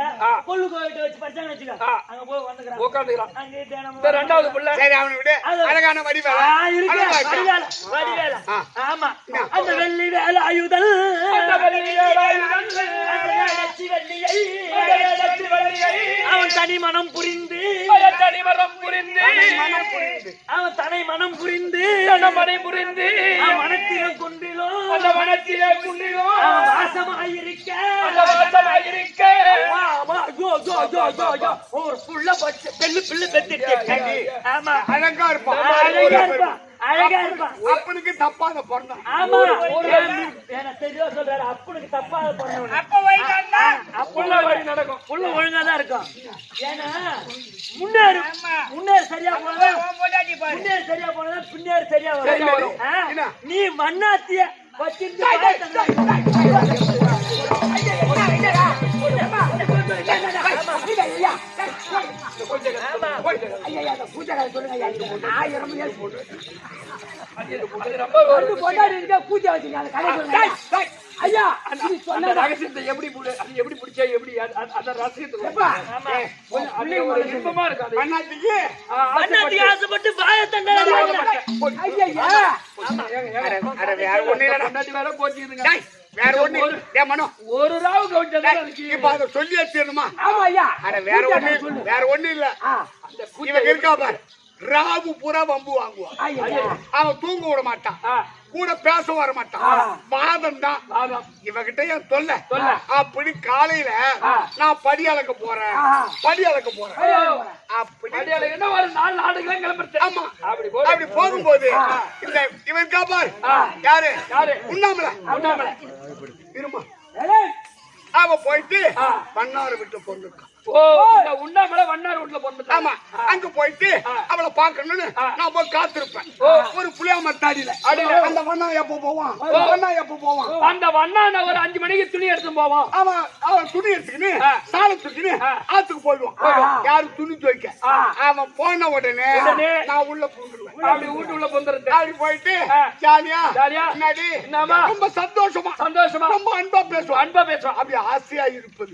Speaker 1: கொள்ளு கோயிட்டு வச்சு பச்சாங்க வச்சுக்க அங்க போய் வந்துக்கிறான்
Speaker 3: உட்காந்துக்கிறான்.
Speaker 1: அங்கே
Speaker 3: 2வது பிள்ளை
Speaker 4: சரி அவனை விட அழகான வடிவேல.
Speaker 1: ஆமா அந்த வெள்ளி வேலை ஆயுதல் அவன் தனி மனம் புரிந்து அவன் தனை மனம் புரிந்து மனத்திலும் குன்றிலும் அவன் வாசமாயிருக்க ஒரு புள்ள பெண்ணு பிள்ளை பெத்துட்டு ஆமா
Speaker 4: அழகா இருப்பான்.
Speaker 1: அழகா இருப்பான்.
Speaker 4: அப்பனுக்கு தப்பாத பிறந்தான்.
Speaker 1: ஆமா எனக்கு தெரியவா சொல்றாரு. அப்பனுக்கு தப்பாத பிறந்தவன்
Speaker 3: நடக்கும்.
Speaker 1: புள்ள ஒழுங்கா தான் இருக்கும். ஏன்னா முன்னேறு சரியா போனதான் பின்னேறு சரியா வரும். நீ மண்ணாத்திய வச்சிருந்து
Speaker 2: பூஜை வச்சுங்க ஐயா
Speaker 3: அந்த
Speaker 2: நீ சொன்ன
Speaker 3: ரகசியத்தை எப்படி அது எப்படி பிடிச்சா எப்படி அந்த ரகசியத்தை
Speaker 2: எப்பா?
Speaker 3: கொஞ்சம் அது ஒரு இன்பமா இருக்கு அது
Speaker 4: அண்ணாத்திக்கு
Speaker 1: அண்ணாத்துக்கு ஆசைப்பட்டு பாயத்தண்டா
Speaker 2: ஐயா
Speaker 4: அட வேற ஒண்ணு இல்லடா.
Speaker 3: கொண்டாடி வேற கோச்சிக்குதுங்க
Speaker 4: டேய், வேற ஒண்ணு இல்ல. டேய் மனோ,
Speaker 3: ஒரு ராவு கவுச்சா
Speaker 4: இப்ப அத சொல்லியே தீரணுமா?
Speaker 2: ஆமா ஐயா
Speaker 4: அட வேற ஒண்ணு இல்ல.
Speaker 3: அந்த
Speaker 4: இவன் இருக்கா பாரு, ராவு பூரா வம்பு வாங்குவான்.
Speaker 2: ஐயா
Speaker 4: அவன் தூங்க விட மாட்டான், கூட பேச வர மாட்டான், வாதம் தான். இவகிட்ட என் தொல்லை. அப்படி காலையில நான் படி அளக்க போறேன் அப்படி
Speaker 3: என்ன ஒரு 4 நாடுகளும் கிளம்புறது.
Speaker 4: ஆமா
Speaker 3: அப்படி
Speaker 4: அப்படி போகும்போது இந்த இவன் இருக்கா பாரு, யாரு உண்ணாமல இருமா, அவ போயிட்டு பண்ணாரு விட்டு பொண்ணுக்கா.
Speaker 3: ஓ இந்த உண்ணாமலை வண்ணார் வீட்டுல பொண்ணு.
Speaker 4: ஆமா, அங்க போயிட்டு அவளை பாக்கணும்னு நான் போய் காத்திருப்பேன். ஒரு புளியா மத்தாடியில அந்த வண்ணா எப்ப போவான்,
Speaker 3: அந்த வண்ணா ஒரு 5 மணிக்கு துணி எடுத்து போவான்.
Speaker 4: அவன் துணி எடுத்துக்கின்னு சாலை தூக்கின்னு ஆத்துக்கு போயிடுவான். யாரு துணி துவைக்க. அவன் போன உடனே நான் உள்ள பூந்துருவேன்.
Speaker 3: அப்படி வீட்டு உள்ள பொந்துறது.
Speaker 4: அப்படி போயிட்டு ஜாலியா முன்னாடி
Speaker 3: என்னமா
Speaker 4: ரொம்ப சந்தோஷமா ரொம்ப அன்பா பேசுவான். அப்படி ஆசையா இருப்பது.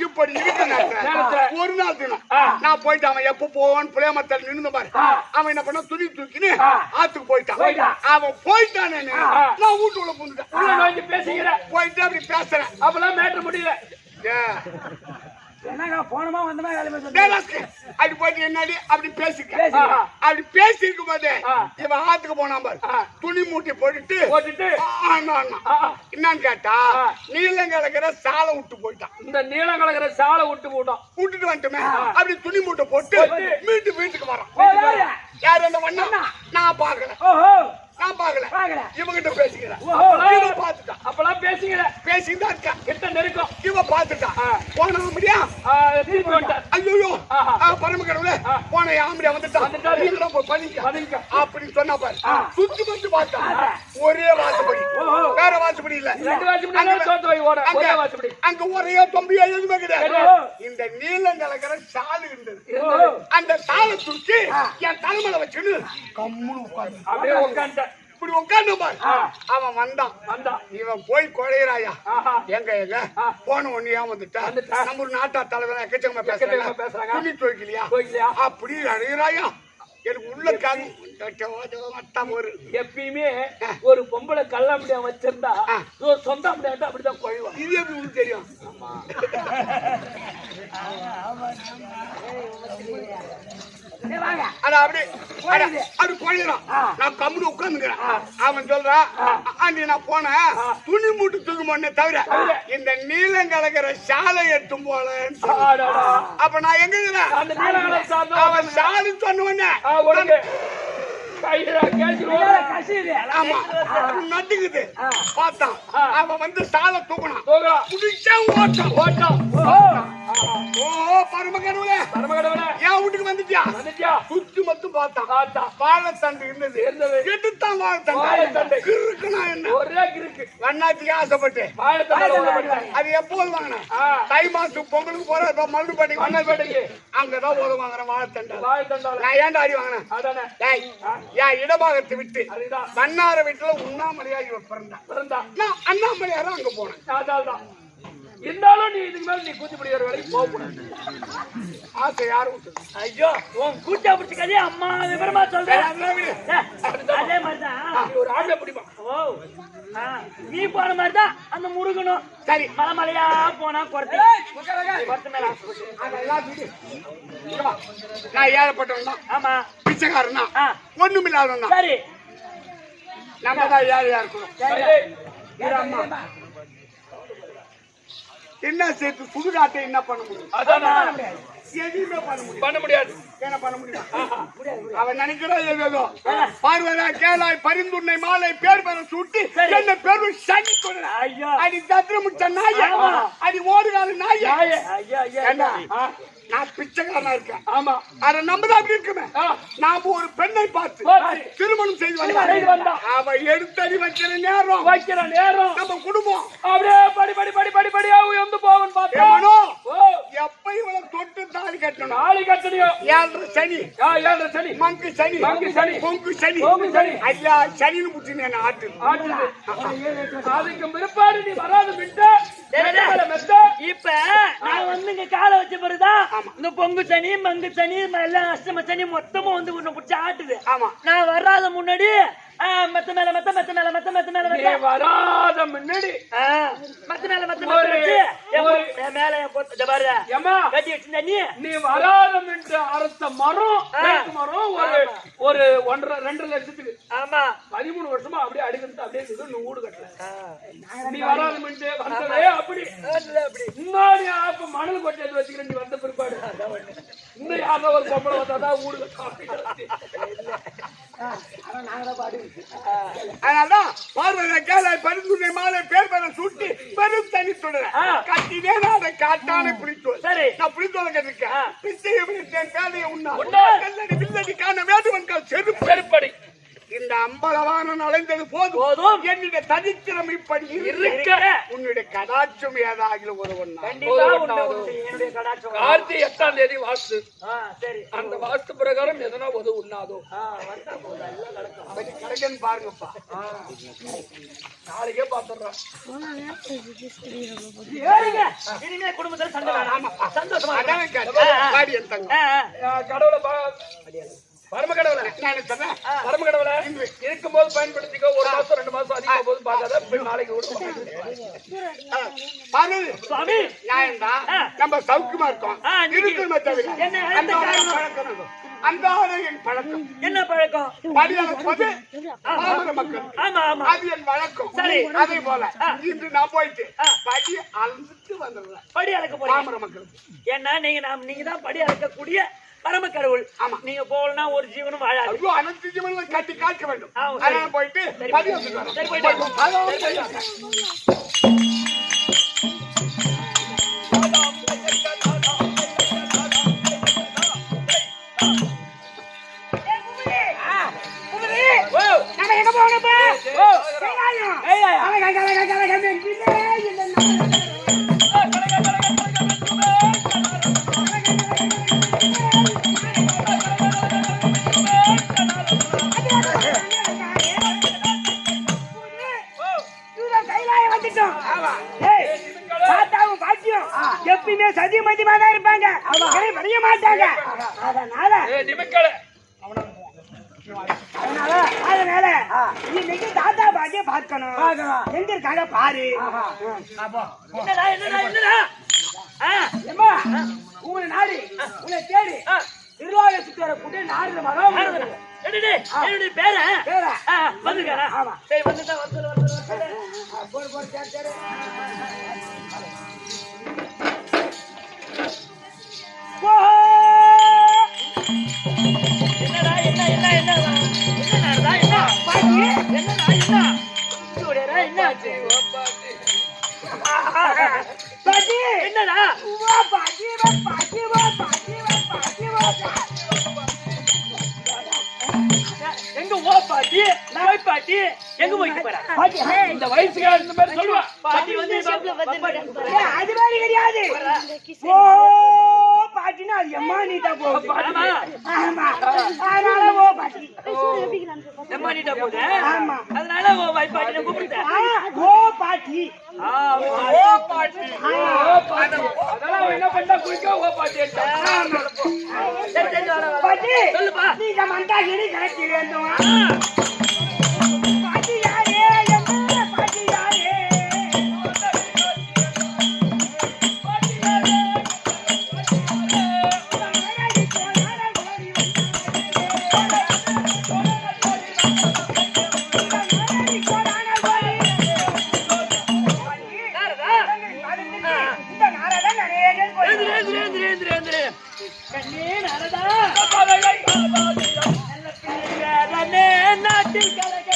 Speaker 4: இப்படி இருக்க நேரத்துல ஒரு நாள் தினம் நான் போயிட்டு அவன் எப்ப போவான்னு புளியமரத்தில் நின்று பாரு. அவன் என்ன பண்ண துணி தூக்கின்னு ஆத்துக்கு போயிட்டான். அவன் போயிட்டானே நான் வீட்டுக்குள்ள பூந்துட்டேன்.
Speaker 3: பேசிக்கிறேன்
Speaker 4: போயிட்டு அப்படி பேசுறேன்.
Speaker 3: அப்பெல்லாம் மேட்ரு முடியல.
Speaker 2: என்னங்க போனமா வந்தமா
Speaker 4: அப்படி போயிட்டு என்னடி அப்படி பேசிக்க. அப்படி பேசி இருக்கும் போது இவன் ஆத்துக்கு போனான் பாரு, துணி மூட்டி போட்டுட்டு என்னன்னு கேட்டா நீளம் கலக்கிற சாலை விட்டு போயிட்டான்.
Speaker 3: இந்த நீளம் கலக்கிற சாலை விட்டுட்டு
Speaker 4: வந்துட்டுமே. அப்படி துணி மூட்டை போட்டு வீட்டுக்கு வரான். யாரு அந்த வண்ணா? நான் பாக்கல இவங்கிட்ட பேசிக்கிறேன்.
Speaker 3: அப்பெல்லாம்
Speaker 4: பேசிதான் இருக்கா.
Speaker 3: கிட்ட நெருக்கம்
Speaker 4: இவ பாத்துட்டான். போன ஆம்படியா ஐயோ பரமக்கடவுளே, போன ஆம்படியா வந்துட்டான் அப்படின்னு சொன்னா பாரு. சுத்தி சுத்தி பார்த்தா ஒரே வாசப்படி, வேற வாசப்படி இல்ல. அங்க ஒரே தொம்பியா எதுவுமே கிடையாது. இந்த நீளம் கலக்கிற சாலு இருந்தது. அந்த சாலை தூக்கி என் தலைமையில வச்சுன்னு கம்முன்னு உட்காந்து இப்படி உட்காந்து பாரு. அவன் வந்தான். இவன் போய் கொழையறாயா எங்க போன ஒண்ணு ஏமாந்துட்டா. நம்ம ஒரு நாட்டா தலைவர் எக்கச்சக்கமா பேசுறாங்க. துணி துவைக்கலையா அப்படி அழையறாயா. எனக்கு உள்ள
Speaker 3: எப்பயுமே ஒரு பொம்பளை கல்லாம்படியா வச்சிருந்தா சொந்த அப்படியா அப்படிதான் கொழுவா.
Speaker 4: இது எப்படி உங்களுக்கு தெரியும்? அப்படி கொழையறான். நான் கம்முன்னு உட்காந்துக்கிறேன். அவன் சொல்றான், ஆண்டி நான் போனேன் துணி மூட்டு தூக்கு போனே தவிர இந்த நீளம் கலக்கிற சாலை எட்டும் போல. அப்ப நான் எங்க இருக்கிறேன்? அவன் சாலை சொன்ன உடனே நட்டுக்குது பார்த்தான். அவன் வந்து சாலை தூக்கணும். பரமக்கடவுளே என் வீட்டுக்கு வந்துட்டியா? சுத்தி மட்டும் பார்த்தான். வாழைத்தண்டு இருந்தது. எடுத்தான் வாழைத்தண்டு.
Speaker 3: ஒரே கிறுக்கு
Speaker 4: வண்ணாத்துக்கு ஆசைப்பட்டு அது எப்போது வாங்கினேன்? தை மாசத்துக்கு பொங்கலுக்கு போற மல்லுப்பேட்டைக்கு வண்ணாப்பேட்டைக்கு அங்கதான் போது வாங்குறேன் வாழைத்தண்டு. நான் ஏன்டா அடி வாங்கினேன்? என் இடபாகத்தை விட்டு மன்னார வீட்டுல உண்ணாமலையா இவன் பிறந்தான். நான் அண்ணாமலையாரும் அங்க போனேன்.
Speaker 3: இருந்தாலும் நீ இதுக்கு மேல நீ கூத்திப்படி வர வரைக்கும் போகக்கூடாது.
Speaker 4: ஆசை யாரும்
Speaker 1: ஐயோ உன் கூட்டா பிடிச்ச கதையை அம்மா விவரமா சொல்றேன். அதே மாதிரிதான்
Speaker 3: ஒரு ஆட்டை பிடிப்பான்.
Speaker 1: நீ போன மாதிரிதான் அந்த முருகனும்
Speaker 4: சரி
Speaker 1: மலைமலையா போனா குறைத்து மேல
Speaker 4: அதெல்லாம் நான் ஏழப்பட்டவன் தான்.
Speaker 1: ஆமா
Speaker 4: பிச்சைக்காரன் தான். ஒண்ணுமில்லாதவன் தான்.
Speaker 1: சரி
Speaker 4: நம்ம தான் ஏழையா இருக்கணும். என்ன சேர்த்து சுடுகாட்டை என்ன பண்ண முடியும்? எதுவுமே பண்ண முடியாது. என்ன பண்ண முடியும்? அவன் நினைக்கிறான் ஏதோ பார்வதா கேளாய் பரிந்துண்ணை மாலை பேர் பெற சூட்டி என்ன பெரும் சனி கொடு. அடி தத்திரமுட்ட நாய, அடி ஓடுகால நாய. நான் பிச்சைக்காரனா இருக்கேன்.
Speaker 3: ஆமா.
Speaker 4: அத நம்மதான் அப்படி இருக்குமே. நாம ஒரு பெண்ணை பார்த்து திருமணம் செய்து வந்தா அவ எடுத்தடி வைக்கிற நேரம் நம்ம குடும்பம்
Speaker 3: அப்படியே படிப்படியா உயர்ந்து போகும் பார்த்தா
Speaker 4: எப்ப இவளை தொட்டு தாலி கட்டணும்.
Speaker 3: தாலி கட்டணும்.
Speaker 4: 7 சனி மங்கு சனி பொங்கு சனி ஐயா சனின்னு புடிச்சு என்ன ஆட்டு
Speaker 3: அதுக்கு பிற்பாடு நீ வராது விட்டு
Speaker 1: இப்ப நான் வந்து இங்க காலை வச்ச பிறகுதான் இந்த பொங்கு சனி மங்கு சனி எல்லாம் அஷ்டம சனி மொத்தமும் வந்து உன்னை பிடிச்சி ஆட்டுது.
Speaker 4: ஆமா
Speaker 1: நான் வராத முன்னாடி மத்த மேல
Speaker 3: வராத முன்னாடி
Speaker 1: மத்த மேல மேல கட்டி வச்சிருந்த
Speaker 3: நீ வராத அரச மரம் ஒரு 1.5-2 லட்சத்துக்கு.
Speaker 1: ஆமா
Speaker 3: 13 வருஷமா அப்படியே அடிக்கிறது அப்படியே நீ ஊடு கட்டல. நீ வராத முன்னே வந்ததே அப்படி முன்னாடி அப்ப மணல் கொட்டி வச்சுக்கிற நீ வந்த பிற்பாடு இன்னும் யாரோ ஒரு பொம்பளை வந்தாதான் ஊடு
Speaker 4: அதனாலதான் பார்வதி கேளாய் பரிந்துரை மாலை பேர் பெற சூட்டி பெரும் தனி தொடர கட்டினே அதை காட்டானே பிடித்தோம்.
Speaker 1: சரி
Speaker 4: நான் பிடித்தோட கேட்டிருக்கேன். பிச்சையை விழுத்தேன் பேதையை உண்ணா கல்லடி வில்லடி காண வேண்டுவன்கள் செருப்படி இந்த அம்பலவான அலைந்தது போதும். என்னுடைய தனித்திறம் இப்படி இருக்க உன்னுடைய கடாட்சம் ஏதாகிலும் ஒருவன்
Speaker 3: கார்த்தி 8ஆம் தேதி வாஸ்து. அந்த வாஸ்து பிரகாரம் எதனா உதவு உண்ணாதோ
Speaker 4: கிடைக்கன்னு பாருங்கப்பா.
Speaker 3: நாளைக்கே பாத்துறேன்.
Speaker 1: இனிமே குடும்பத்துல சண்டை சந்தோஷமா
Speaker 3: கடவுளை பரம கடவுளை பரம கடவுளை இருக்கும்போது பயன்படுத்திக்கோ. 1 மாசம் 2 மாசம் அதிகம் போது பார்க்காத. நாளைக்கு
Speaker 4: சுவாமி நம்ம சௌக்கியமா இருக்கோம். பழக்கம்
Speaker 1: என்ன பழக்கம்?
Speaker 4: படி அளப்பது மக்கள். அது என் வழக்கம். அதே போல இன்று நான் போயிட்டு படி அளந்துட்டு வந்துடுறேன்.
Speaker 1: படி அளக்க போற மக்களுக்கு ஏன்னா நீங்க தான் படி அளக்கக்கூடிய பரம கடவுள். ஆமா நீங்க போகலன்னா ஒரு ஜீவனும் வாழாது.
Speaker 4: அனைத்து ஜீவனும் கட்டி காக்க வேண்டும். அதனால போயிட்டு படி
Speaker 2: எங்க போனப்ப எப்பயுமே சதி மதியமா தான் இருப்பாங்க. வரைய மாட்டாங்க. அதனால இன்னைக்கு தாத்தா பாட்டிய பார்க்கணும். எங்க இருக்காங்க பாரு. உங்களை நாடி உங்களை தேடி திருவாரூரை சுத்தி வர கூட்டி நாடு மரம்
Speaker 1: என்னுடைய பேர வந்துருக்காரா? சரி வந்துட்டா என்னடா என்ன என்னாச்சு? என்னடா எங்க ஓ பாட்டி நாய் பாட்டி எங்க போயிட்டு போற?
Speaker 3: இந்த வயசுக்கு இந்த மாதிரி சொல்லுவா.
Speaker 1: பாட்டி வந்து
Speaker 2: அது மாதிரி கிடையாது. ஓ பாட்டினா அது எம்மா நீட்டா போகுது. ஆமா அதனால ஓ பாட்டி
Speaker 1: எம்மா நீட்டா போகுது.
Speaker 2: ஆமா
Speaker 1: அதனால ஓ வாய் பாட்டி கூப்பிட்டேன்.
Speaker 2: ஓ பாட்டி
Speaker 3: அதெல்லாம் என்ன பண்ணா குளிக்க ஓ பாட்டி
Speaker 2: பாட்டி
Speaker 1: சொல்லுப்பா.
Speaker 2: நீங்க மண்டா கிடி கரெக்ட் வேண்டும். பாட்டி யாரே பாட்டி யாரே
Speaker 1: நாட்டில் கலக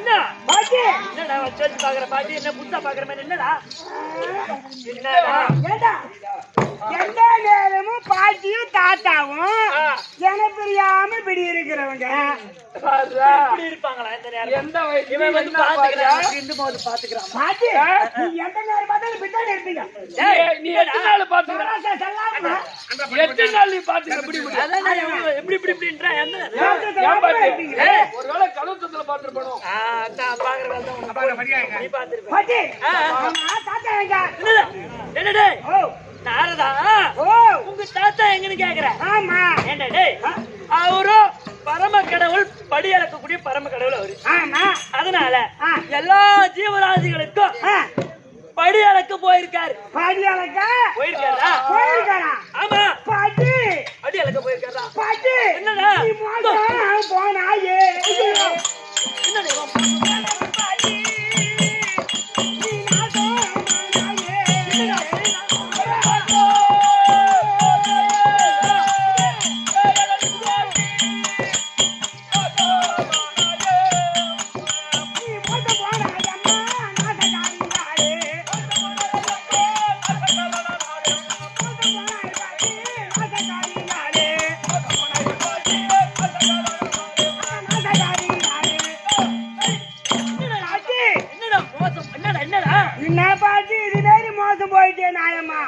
Speaker 1: என்னடா வச்சு பாக்குற பாட்டி என்ன புதுசா பாக்குற மாதிரி என்னடா என்னடா
Speaker 2: எந்த நேரமும் பாட்டியும் தாத்தாவும் எனக்கு தெரியாம இப்படி இருக்கிறவங்க
Speaker 1: இப்படி இருப்பாங்களா இந்த நேரம்
Speaker 3: எந்த வயசு
Speaker 1: இவன் வந்து பாத்துக்கிறான் இந்த போது பாத்துக்கிறான்
Speaker 2: பாட்டி நீ எந்த நேரம் பார்த்தாலும் பின்னாடி இருப்பீங்க
Speaker 3: நீ எத்தனை நாள் பாத்துக்கிற எத்தனை நாள் நீ பாத்துக்கிற இப்படி இப்படி
Speaker 1: அதான் நான் எப்படி இப்படி இப்படின்றேன் என்ன
Speaker 3: ஏன் பாத்து ஒருவேளை கழுத்தத்துல பாத்துருப்பணும்
Speaker 1: அதான் பாக்குற வேலை தான் நீ பாத்துருப்ப
Speaker 2: பாட்டி தாத்தா எங்க
Speaker 1: என்னடே
Speaker 2: ஓ
Speaker 1: நாரதா
Speaker 2: ஓ
Speaker 1: உங்க தாத்தா எங்கன்னு கேக்குற
Speaker 2: ஆமா
Speaker 1: ஏண்டா டேய் அவரும் பரம கடவுள் படி அளக்கக்கூடிய பரம கடவுள் அவரு
Speaker 2: ஆமா
Speaker 1: அதனால எல்லா ஜீவராசிகளுக்கும் படி அளக்க போயிருக்காரு
Speaker 2: பாட்டியாலக்கா
Speaker 1: போயிருக்காரா
Speaker 2: போயிருக்காரா
Speaker 1: ஆமா
Speaker 2: பாட்டி
Speaker 1: படி அளக்க போயிருக்காரா
Speaker 2: பாட்டி
Speaker 1: என்னடா
Speaker 2: நீ மோசம் போனாயே
Speaker 1: என்னடா
Speaker 2: பாட்டி நீ நாசம் போனாயே நீ மோசம் போனாயம்மா நாசகாரியாரே
Speaker 1: என்னடா மோசம் என்னடா
Speaker 2: என்ன பாட்டி இது மாதிரி மோசம் போயிட்டே நாயம்மா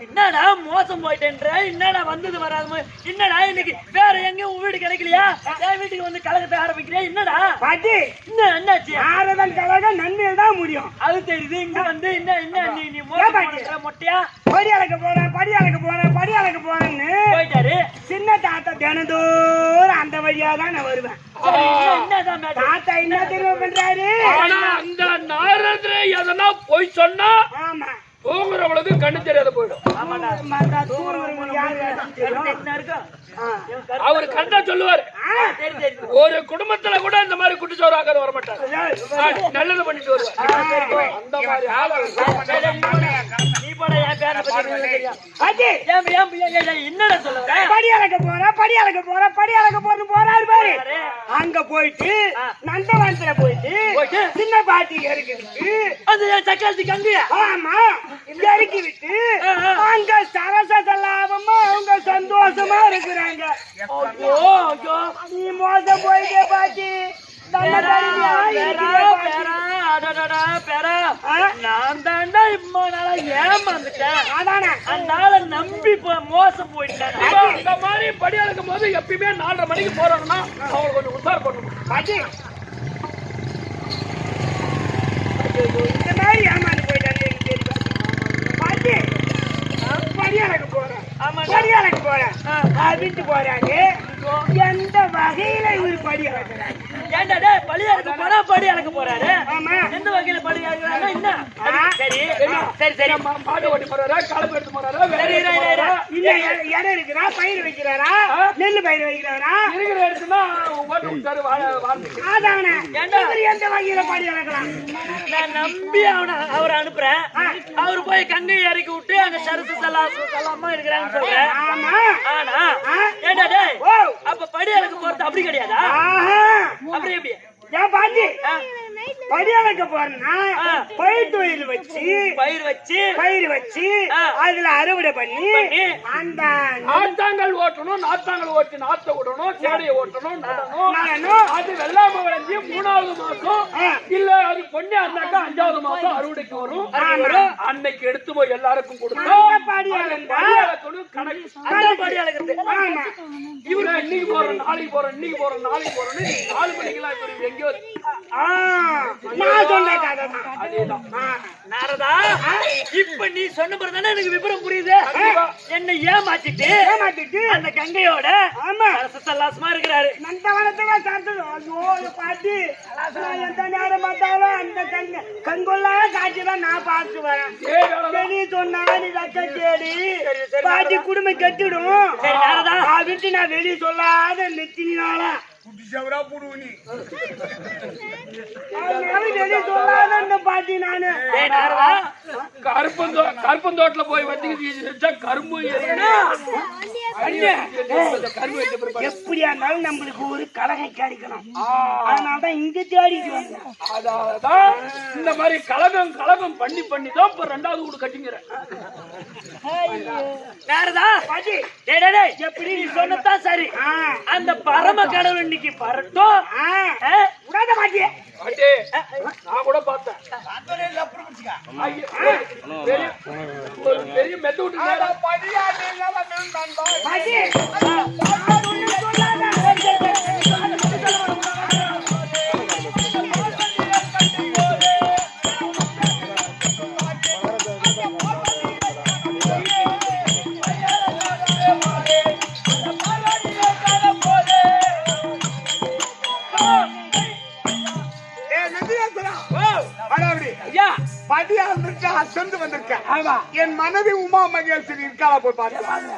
Speaker 1: என்னடா மோசம் போயிட்டேன்ற என்னடா வந்தது வராது என்னடா இன்னைக்கு வேற எங்கேயும் உன் வீடு கிடைக்கலையா என் வீட்டுக்கு வந்து கலகத்தை ஆரம்பிக்கிறியா என்னடா
Speaker 2: பாட்டி
Speaker 1: என்னாச்சு
Speaker 2: ஆரதன் கழகம் நன்மையில் தான் முடியும்
Speaker 1: அது தெரியுது இங்க வந்து என்ன நீ
Speaker 2: ஏன்
Speaker 1: மோசம்
Speaker 2: பாட்டி?
Speaker 1: பண்ற மொட்டையா
Speaker 2: படி அளக்க போறேன் படி அளக்க போறேன் படி அளக்க போறேன்னு
Speaker 1: போயிட்டாரு
Speaker 2: சின்ன தாத்தா தினந்தோறும் அந்த வழியா தான் நான் வருவேன்
Speaker 1: சரி, என்னதான் மேடம்
Speaker 2: தாத்தா என்ன தெரிவு பண்றாரு
Speaker 3: ஆனா அந்த நாரதரை எதனா போய் சொன்னா
Speaker 2: ஆமா
Speaker 3: தூங்குறவங்களுக்கு கண்ணு தெரியாத போயிடும்
Speaker 1: ஆமாடா
Speaker 2: மாதா தூங்குறவங்க யாரு
Speaker 1: கருத்து என்ன இருக்கா
Speaker 2: ஆ.
Speaker 3: அவரு கரெக்டா சொல்லுவாரு
Speaker 1: சரி
Speaker 3: ஒரு குடும்பத்துல கூட இந்த மாதிரி குட்டிச்சோறு ஆக்காத வர மாட்டாரு நல்லது பண்ணிட்டு வருவார் அந்த மாதிரி ஆளு
Speaker 1: நீ போட என் பேரை பத்தி எனக்கு தெரியும்
Speaker 2: பாட்டி
Speaker 1: என்னடா சொல்ல
Speaker 2: படி அளக்க போறேன் படி அளக்க போறேன் படி அளக்க போறேன்னு போறாரு பாரு அங்க போயிட்டு நந்தவனத்துல போயிட்டு
Speaker 1: போயிட்டு?
Speaker 2: சின்ன பாட்டி இறக்கிட்டு
Speaker 1: அது சக்கரத்துக்கு அங்கேயா
Speaker 2: ஆமா இறக்கி விட்டு அங்க சரச லாபமா அவங்க சந்தோஷமா இருக்கிறாங்க
Speaker 1: ஐயோ ஐயோ
Speaker 2: நீ மோசம் போயிட்டே பாட்டி நல்ல தருமையா இருக்கிற பாட்டி.
Speaker 1: நான் தாண்டா இம்மா நாளா ஏமாந்துட்டேன்
Speaker 2: அதானே
Speaker 1: அதனால நம்பி மோசம் போயிட்டேன்
Speaker 3: இந்த மாதிரி படி அளக்கும் போது எப்பயுமே 4:30 மணிக்கு போறாங்கன்னா அவங்களுக்கு கொஞ்சம் உத்தார் பண்ணணும்
Speaker 2: பாட்டி இந்த மாதிரி ஏமாந்து போயிட்டாங்க எனக்கு தெரியும். பாட்டி படி அளக்க போறேன்
Speaker 1: ஆமாடா.
Speaker 2: படி அளக்க போறேன் அப்படின்ட்டு போறாங்க எந்த வகையில இவரு படி அளக்குறாங்க
Speaker 1: ஏன்டா டேய் பழி அறுக்க போறா படி அறுக்க போறாரு
Speaker 2: ஆமா
Speaker 1: எந்த வகையில படி அறுக்கறாங்க என்ன சரி சரி சரி
Speaker 3: மாடு ஓட்டி போறாரா கலப்பு எடுத்து போறாரா
Speaker 1: சரி
Speaker 2: இல்ல இடம் இருக்கிறா பயிர் வைக்கிறாரா நெல்லு பயிர் வைக்கிறாரா
Speaker 3: இருக்கிற இடத்துல ஓட்டு விட்டாரு வாழ்ந்துக்கு
Speaker 2: ஆதாவன
Speaker 1: ஏண்டா?
Speaker 2: எந்த வகையில படி அளக்கலாம்
Speaker 1: நான் நம்பி அவரை அனுப்புறேன் அவரு போய் கங்கை இறக்கி விட்டு அங்க சரசு சலாமா இருக்கிறாங்கன்னு சொல்றேன்
Speaker 2: ஆமா
Speaker 1: ஆனா ஏண்டா டேய்
Speaker 2: ஓ
Speaker 1: அப்ப படி அறுக்க போறது அப்படி கிடையாதா
Speaker 2: ஆஹா
Speaker 1: அப்படி எப்படி
Speaker 2: ஏன் பாட்டி படி அளக்க போறேன்னா பயிர் தொழில் வச்சு பயிர் வச்சு அதுல அறுவடை பண்ணி அந்த
Speaker 3: நாத்தாங்கள் ஓட்டணும் நாத்தாங்கள் ஓட்டி நாத்த விடணும் சேடையை ஓட்டணும் நடணும்
Speaker 2: நடணும்.
Speaker 3: அது வெள்ளாம விளைஞ்சி 3வது மாசம் இல்ல அது பொண்ணு அந்தாக்கா 5வது மாசம் அறுவடைக்கு வரும் அன்னைக்கு எடுத்து போய் எல்லாருக்கும் கொடுத்தோம்
Speaker 2: படி அளந்தா
Speaker 3: படி அளக்கணும் கணக்கு
Speaker 1: படி அறுக்கிறது
Speaker 2: ஆமா
Speaker 3: இவரு இன்னைக்கு போறோம் நாளைக்கு போறோம் இன்னைக்கு போறோம் நாளைக்கு போறோம்னு 4 மணிக்கெல்லாம் இவரு எங்கேயோ
Speaker 2: நான் சொன்ன கதை தான்
Speaker 3: அதேதான்
Speaker 1: நாரதா இப்ப நீ சொன்ன பிறகுதானே எனக்கு விவரம் புரியுது என்ன ஏமாத்திட்டு
Speaker 2: ஏமாத்திட்டு
Speaker 1: அந்த கங்கையோட
Speaker 2: ஆமா
Speaker 1: சல்லாசமா இருக்கிறாரு
Speaker 2: நந்தவனத்துல சார்ந்தது ஐயோ பாட்டி நான் எந்த நேரம் பார்த்தாலும் அந்த கங்கொள்ளா காட்சிதான் நான் பார்த்து வரேன் வெளி சொன்னா நீ ரத்த தேடி பாட்டி குடும்பம் கெட்டுடும்
Speaker 1: சரி, நாரதா.
Speaker 2: அப்படின்ட்டு நான் வெளியே சொல்லாத நெத்தினால
Speaker 4: புடிச்சவரா புடுவு நீ.
Speaker 2: பாட்டி நானு
Speaker 1: டேய் நாரதா,
Speaker 3: கருப்பந்தோட்டத்துல போய் வச்சுக்கிட்டு கரும்பு கரும்பு வச்ச பிறகு
Speaker 2: எப்படியா இருந்தாலும் நம்மளுக்கு ஒரு கலகை கிடைக்கணும். அதனாலதான் இங்க தேடிட்டு வந்தேன்.
Speaker 3: அதான் இந்த மாதிரி கலகம் பண்ணி தான் இப்ப 2வது வீடு கட்டிங்கிறேன்.
Speaker 1: நாரதா,
Speaker 2: பாட்டி
Speaker 1: டேய் டேய் டேய், எப்படி நீ சொன்னதா சரி. அந்த பரம கடவுள் இன்னைக்கு வரட்டும்.
Speaker 2: விடாத பாட்டி.
Speaker 3: பாட்டி, நான் கூட பார்த்தேன். ஐயோ, ஒரு பெரிய மெத்த விட்டு
Speaker 4: படியாட்டு இல்லாம நான்
Speaker 2: பாட்டி
Speaker 4: படியா இருந்திருக்கா அசந்து வந்திருக்கேன்.
Speaker 2: ஆமா.
Speaker 4: என் மனைவி உமா மகேஸ்வரி இருக்காளா போய் பாருங்க.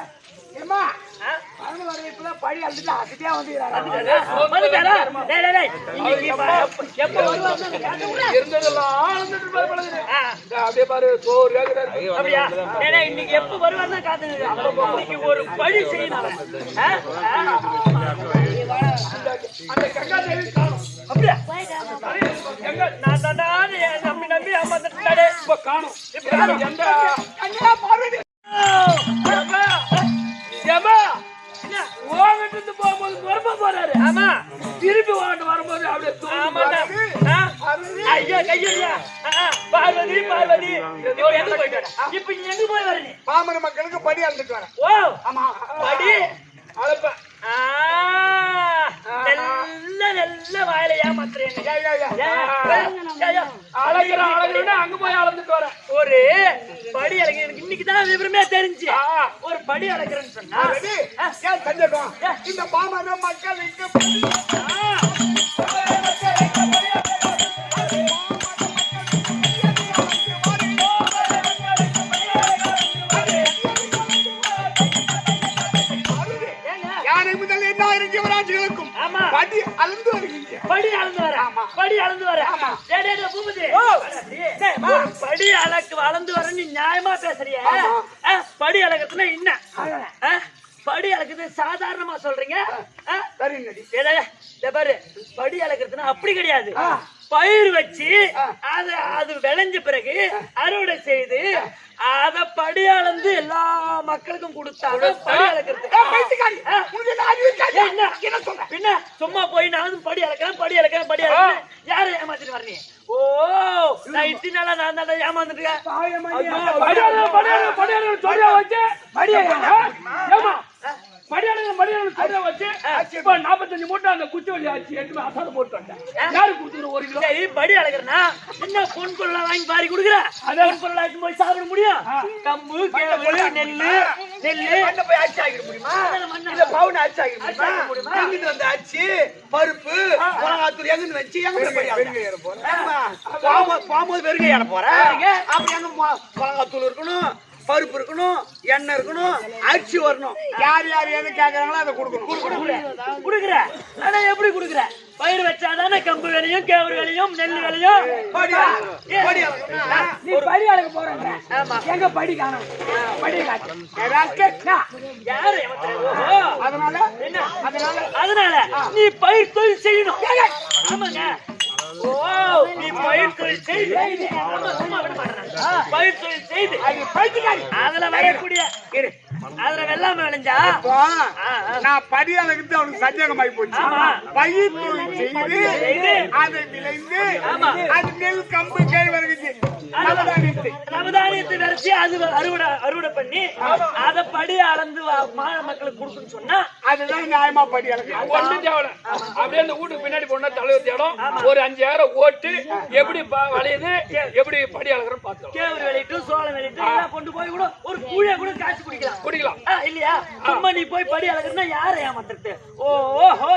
Speaker 2: ஏமா இப்பதான் படி அழுதுட்டு அசதியா வந்துக்கிறாங்க.
Speaker 1: வந்துட்டாரா? டேய் டேய் டேய், இன்னைக்கு எப்ப வருவாங்க?
Speaker 3: இருந்ததெல்லாம் ஆனந்துட்டு பாரு பழகுது. அப்படியே பாரு சோறு கேக்குறாரு.
Speaker 1: அப்படியா? டேய் டேய், இன்னைக்கு எப்ப வருவாங்க காத்துங்க. இன்னைக்கு ஒரு பழி செய்யணும்.
Speaker 3: அந்த கங்கா தேவி காணும்.
Speaker 1: அப்படியா? நான் தாண்டா நம்பி அம்மாட்டாடே
Speaker 3: இப்ப காணும். இப்ப எந்த ஓவிட்டு போகும்போது மறுப போறாரு.
Speaker 1: ஆமா,
Speaker 3: திருப்பி வாண்டு வரும்போது அப்படியே
Speaker 1: ஆமாடா. ஐயா கையா, பார்வதி பார்வதி, இப்போ எங்க போயிட்டு வர? இப்போ நீ எங்க போய் வர? நீ
Speaker 4: பாமர மக்களுக்கு படி அழுந்துட்டு வரேன்.
Speaker 1: ஓ ஆமா, படி
Speaker 3: அழப்ப
Speaker 1: நல்ல வாயில ஏமாத்துறேன்.
Speaker 3: அழகுறா அங்க போய் அளந்துட்டு வரேன்.
Speaker 1: ஒரு படி அழகு எனக்கு இன்னைக்குதான் விவரமே தெரிஞ்சு. ஒரு படி அழகுறேன்னு சொன்னா
Speaker 4: ஏன் சந்தேகம்? இந்த பாமர மக்களுக்கு யானை முதல் 8000 ஜீவராசிகளுக்கும் படி அளந்து வருகின்ற
Speaker 1: படி அளந்து வர. படி அளந்து வர. டேய் டேய் டேய் பூபதி, ஒரு படி அளந்து வர. நீ நியாயமா பேசுறியா? படி அளக்குதுன்னா என்ன? படி அளக்குது சாதாரணமா சொல்றீங்க? பாரு, படி அளக்குறதுன்னா அப்படி கிடையாது. பயிர் வச்சு அது விளைஞ்ச பிறகு அறுவடை செய்து அத படி அளந்து எல்லா மக்களுக்கும் கொடுத்தாங்க. படி அளக்குறது பின்ன சும்மா போய் நான் படி அளக்கிறேன் யாரை ஏமாத்திட்டு வரீங்க? ஓ, நான் இத்தனை நாளா நான் தான் ஏமாந்துட்டேன்.
Speaker 3: மடியாளர் வச்சு இப்ப 45 மூட்டை அந்த குச்சி வழி ஆச்சு. எட்டு அசாத போட்டு வந்தேன். யாரு கொடுத்துரு 1 கிலோ?
Speaker 1: படி அளக்குறேன்னா என்ன பொன் பொருளா வாங்கி பாரி கொடுக்குற? பொன் பொருளா போய் சாப்பிட முடியும்? கம்பு, கேவரு, நெல்லு
Speaker 5: போய் ஆட்சி ஆகிட முடியுமா? இல்ல பவுன் ஆட்சி ஆகிட முடியுமா? எங்கிட்டு வந்து ஆட்சி பருப்பு மிளகாத்தூள் எங்கிட்டு வச்சு எங்க போகும்போது வெறுங்கை ஏற போறேன். அப்ப எங்க மிளகாத்தூள் இருக்கணும், பருப்பு இருக்கணும், எண்ணெய் இருக்கணும், அரிசி வரணும்.
Speaker 4: யார் யார் எது கேக்குறாங்களோ அதை கொடுக்கணும்.
Speaker 1: குடுக்குற. ஆனா எப்படி குடுக்குற? பயிர் வச்சாதானே கம்பு விளையும், கேவரு விளையும், நெல்லு விளையும்.
Speaker 2: நீ படி அளக்க போறேன். எங்க படி காணும்? படி
Speaker 1: யாரு
Speaker 4: அதனால
Speaker 1: என்ன? அதனால நீ பயிர் தொழில் செய்யணும். ஆமாங்க. ஓ, நீ பயிர் தொழில் செய்து பயிர் தொழில் செய்து அதுல வரக்கூடிய அதுல வெள்ளாம விளைஞ்சா
Speaker 4: நான் படி அளவுக்கு அவனுக்கு சந்தேகமாயி போச்சு. பயிர் தொழில் செய்து அதை விளைந்து அது நெல் கம்பு கேழ்வரகு
Speaker 1: நவதானியத்தை விரைச்சி அது அறுவடை பண்ணி அதை படி அளந்து மக்களுக்கு கொடுக்குன்னு சொன்னா
Speaker 4: அதுதான் நியாயமா படி அளவு.
Speaker 3: ஒண்ணு தேவை. அப்படியே அந்த வீட்டுக்கு பின்னாடி போனா தலைவர் தேடம் ஒரு 5000 ஓட்டு எப்படி வளையுது எப்படி படி அளக்குறோம் பார்த்தோம்.
Speaker 1: கேவரு வெளியிட்டு சோளம் வெளியிட்டு எல்லாம் கொண்டு போய் கூட ஒரு கூழிய கூட காய்ச்சி குடிக்கலாம். இல்லையா? சும்மா நீ போய் படி அளக்குறா யாரை ஏமாத்துறது? ஓஹோ,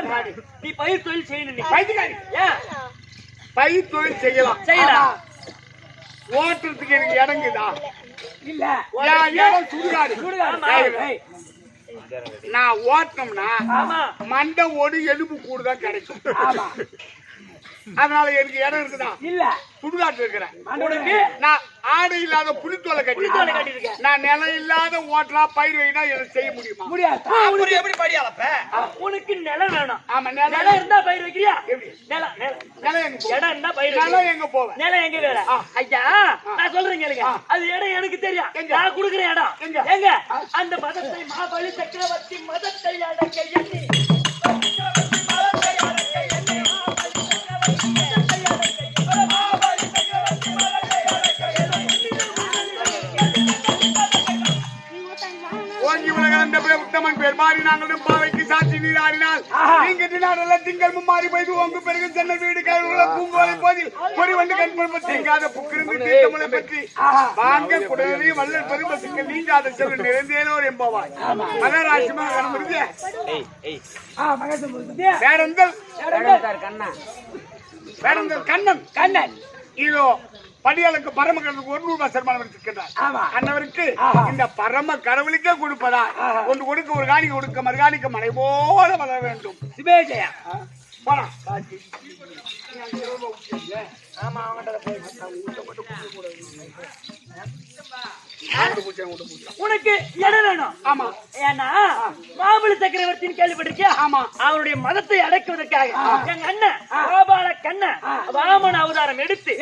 Speaker 1: நீ பயிர் தொழில் செய்யணும். நீ
Speaker 4: பயிர்காரி பயிர் தொழில் செய்யலாம். ஓட்டுறதுக்கு எனக்கு இடங்குதா?
Speaker 2: இல்ல
Speaker 4: சுடுகாடு நான் ஓட்டணும்னா
Speaker 1: ஆமா
Speaker 4: மண்டை ஓடு எலும்பு கூடுதான் கிடைக்கும்.
Speaker 2: ஆமா
Speaker 4: அதனால எனக்கு இடம் இருக்குதான்.
Speaker 2: இல்ல
Speaker 4: சுடுகாட்டு இருக்கிறேன்.
Speaker 1: உனக்கு
Speaker 4: நான் ஆடை இல்லாத புலித்தோலை
Speaker 1: புலித்தோலை
Speaker 4: கட்டி
Speaker 1: கட்டியிருக்க.
Speaker 4: நான் நிலம் இல்லாத ஓட்டலா பயிர் வைனா எனக்கு செய்ய முடியுமா?
Speaker 2: முடியாது
Speaker 5: அப்புறம் எப்படி படி அளப்ப?
Speaker 1: உனக்கு நிலம் வேணும்.
Speaker 4: ஆமா
Speaker 1: நிலம் இருந்தா பயிர் வைக்கிறியா?
Speaker 4: எப்படி?
Speaker 1: நிலம் நிலம்
Speaker 4: நிலம் எங்க போவேன்?
Speaker 1: இடம் இருந்தா பயிர்
Speaker 4: நிலம்
Speaker 1: வைக்கிறியா?
Speaker 4: எங்க போவேன்?
Speaker 1: நிலம் எங்க வேற? ஐயா நான் சொல்றேன் கேளுங்க. அது இடம் எனக்கு தெரியும்.
Speaker 4: எங்க?
Speaker 1: நான் குடுக்குறேன் இடம்.
Speaker 4: எங்க?
Speaker 1: எங்க? அந்த மதத்தை மாபலி சக்கரவர்த்தி மதத்தை அடக்க எண்ணி
Speaker 4: ஓங்கி உலகளந்த உத்தமன் பேர் மாறி நாங்களும் பாவைக்கு சாட்சி நீராடினால் நீங்க தினாடல்ல திங்கள் மும்மாறி போய்து உங்க பிறகு சென்ன வீடு கைவுள்ள பூங்கோலை போதில் பொறி வந்து கண்புணர்வு தீங்காத புக்கிருந்து தீர்த்தமுலை பற்றி வாங்க குடலையும் வல்லல் பெருமசுக்கு நீங்காத செல்வ நிறைந்தேனோர் என்பவாய் மகராட்சிமாக கணமிருந்தே வேடந்தல் வேடந்தல் கண்ணன்
Speaker 2: கண்ணன்
Speaker 4: இதோ படியாளுக்கு பரமகடவுளுக்கு 100 ரூபாய் சன்மானம் எடுத்துக்கின்றார். அன்னவருக்கு இந்த பரம கடவுளுக்கே கொடுப்பதா ஒன்று கொடுக்க ஒரு காணிக்க கொடுக்க மறுகாணிக்க மலை போல வளர வேண்டும்.
Speaker 2: சிவேஜயா
Speaker 4: போலாம்.
Speaker 1: ஆமா அவங்கள்ட்ட உனக்கு இடம் வேணும்.
Speaker 4: ஆமா
Speaker 1: ஏன்னா மாபலி சக்கரவர்த்தின்னு கேள்விப்பட்டிருக்கியா?
Speaker 4: ஆமா.
Speaker 1: அவருடைய மதத்தை அடக்குவதற்காக எங்க அண்ணன் கோபால கண்ணன் வாமன அவதாரம் எடுத்து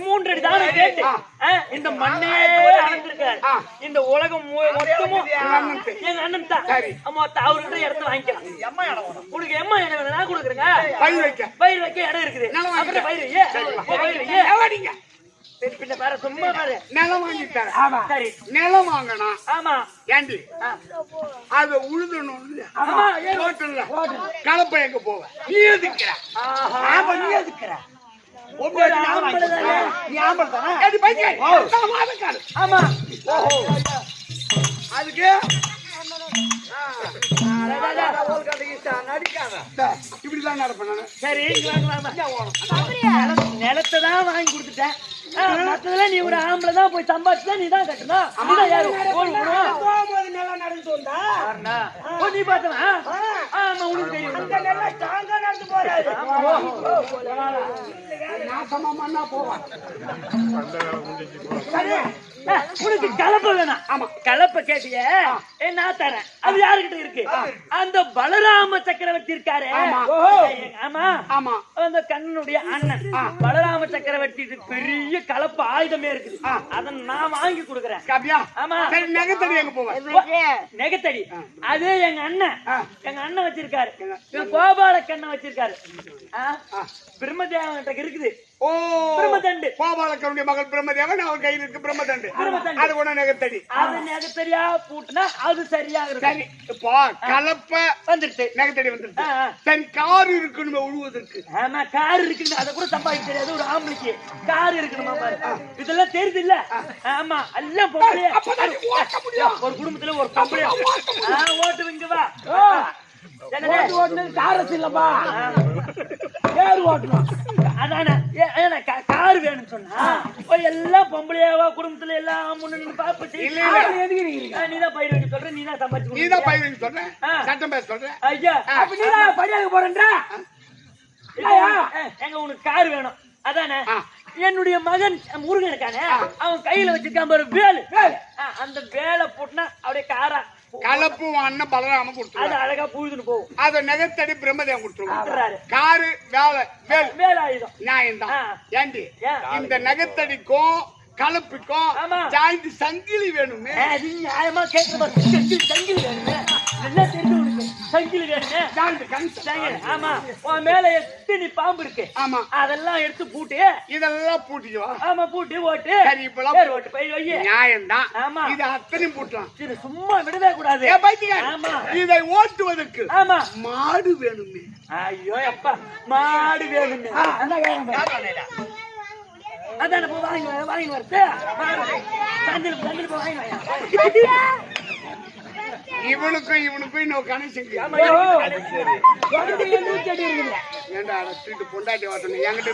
Speaker 1: 3 அடி தானம் கேட்டு இந்த மண்ணே அளந்திருக்காரு. இந்த உலகம் மொத்தமும் எங்க அண்ணன் தான். மொத்தம் அவர்கிட்ட இடத்த வாங்கிக்கலாம். உனக்கு எம்மா இடம் வேணும் நான் கொடுக்குறேங்க. பயிர் வைக்க இடம் இருக்குது. அப்புறம் பயிர் வைங்க. பின்ன பாரு சும்மா பாரு
Speaker 4: நிலம் வாங்கி தர.
Speaker 2: ஆமா
Speaker 1: சரி
Speaker 4: நிலம் வாங்கினா
Speaker 1: ஆமா
Speaker 4: ஏண்டி அத உழுதணும்
Speaker 1: ஆமா
Speaker 4: ஓட்டல கலப்பை எங்க போவேன் நீ எதுக்குற?
Speaker 2: நீ எதுக்குற?
Speaker 4: நீ ஆம்பளை தானே? ஏடி பையன் மாதக்காடு.
Speaker 1: ஆமா
Speaker 4: அதுக்கு இப்படிதான் நடப்பேன்.
Speaker 1: சரி நிலத்தை தான் வாங்கி கொடுத்துட்டேன். மத்ததெல்லாம் நீ ஒரு ஆம்பளை தான் போய் சம்பாதிச்சுதான் நீ தான் கட்டணும்.
Speaker 2: நல்லா நடந்து வந்தா
Speaker 1: நீ பார்த்தவன் ஆமா உனக்கு தெரியும்.
Speaker 2: நடந்து போறாரு
Speaker 4: நாசமா போவான்.
Speaker 1: உனக்கு கலப்பை வேணாம். ஆமா கலப்பை கேட்டிய நான் தரேன். அது யாருகிட்ட இருக்கு? அந்த பலராம சக்கரவர்த்தி இருக்காரு. ஆமா
Speaker 4: ஆமா
Speaker 1: அந்த கண்ணனுடைய அண்ணன் பலராம சக்கரவர்த்தி பெரிய கலப்பு ஆயுதமே இருக்குது. அத நான் வாங்கி கொடுக்குறேன். ஆமா
Speaker 4: சரி நெகத்தடி எங்க போவேன்?
Speaker 1: நெகத்தடி அது எங்க அண்ணன் வச்சிருக்காரு. கோபால கண்ணன் வச்சிருக்காரு. பிரம்மதேவன் இருக்குது.
Speaker 4: ஓ
Speaker 1: பிரம்மதண்டு
Speaker 4: கோபாலக்கருடைய மகள் பிரம்மதேவன் அவர் கையில் இருக்கு பிரம்மதண்டு. அது கூட நெகத்தடி.
Speaker 1: அது நெகத்தடியா பூட்டினா அது சரியா இருக்கு.
Speaker 4: சரி இப்போ கலப்ப
Speaker 1: வந்துருச்சு
Speaker 4: நெகத்தடி வந்துருச்சு. சரி கார் இருக்கணுமே உழுவதற்கு.
Speaker 1: ஆமா கார் இருக்குன்னு அதை கூட சம்பாதிக்க தெரியாது ஒரு ஆம்பளைக்கு. கார் இருக்கணுமா பாரு. இதெல்லாம் தெரியுது இல்ல? ஆமா எல்லாம் பொம்பளையா ஒரு குடும்பத்துல ஒரு பொம்பளையா ஓட்டுவீங்க வா.
Speaker 2: காரஸ் இல்லப்பா ஏறு ஓட்டணும்.
Speaker 1: அதானே கார் வேணும்னு சொன்னா எல்லாம் பொம்பளையாவா குடும்பத்துல எல்லாம் முன்னு பாப்ப நீதான் பயிர் வைக்க சொல்ற. நீதான் சம்பாதிச்சு
Speaker 4: நீதான் பயிர் வைக்க சொல்ற. சட்டம் பேச சொல்ற.
Speaker 1: ஐயா
Speaker 2: அப்ப நீதான் பரியாக போறேன்றா
Speaker 1: எங்க உனக்கு கார் வேணும். அதானே என்னுடைய மகன் முருகன் இருக்கானே அவன் கையில வச்சிருக்கான் பாரு வேலு. அந்த வேலை போட்டுனா அப்படியே காரா
Speaker 4: கலப்பு அண்ணன் பலராம கொடுத்துருவாரு.
Speaker 1: அது அழகா பூதுன்னு போகும்.
Speaker 4: அத நெகத்தடி பிரம்மதேவன் கொடுத்துருவாரு. காரு
Speaker 1: வேலை ஆயுதம்
Speaker 4: நியாயம் தான். ஏண்டி இந்த நெகத்தடிக்கும் கலப்புக்கும் ஜாயிண்ட் சங்கிலி வேணுமே.
Speaker 1: நியாயமா கேட்க சங்கிலி வேணுமே. என்ன தெரிஞ்சு உனக்கு சங்கிலி வேணுமே. ஆமா உன் மேல எத்தனை பாம்பு இருக்கு. ஆமா அதெல்லாம் எடுத்து பூட்டி
Speaker 4: இதெல்லாம் பூட்டிக்குவா.
Speaker 1: ஆமா பூட்டி ஓட்டு. சரி
Speaker 4: இப்பெல்லாம்
Speaker 1: ஓட்டு போய் வையே
Speaker 4: நியாயம் தான்.
Speaker 1: ஆமா
Speaker 4: இது அத்தனையும் பூட்டலாம்.
Speaker 1: இது சும்மா விடவே கூடாது.
Speaker 4: ஆமா இதை ஓட்டுவதற்கு
Speaker 1: ஆமா
Speaker 4: மாடு வேணுமே.
Speaker 1: ஐயோ அப்பா மாடு வேணுமே. அதான போ வாங்கி வரது. சந்தில் போ வாங்கி வாயா.
Speaker 4: இவனுக்கும் இன்னொரு கனெக்ஷன். ஏண்டா பொண்டாட்டி வாசனை என்கிட்ட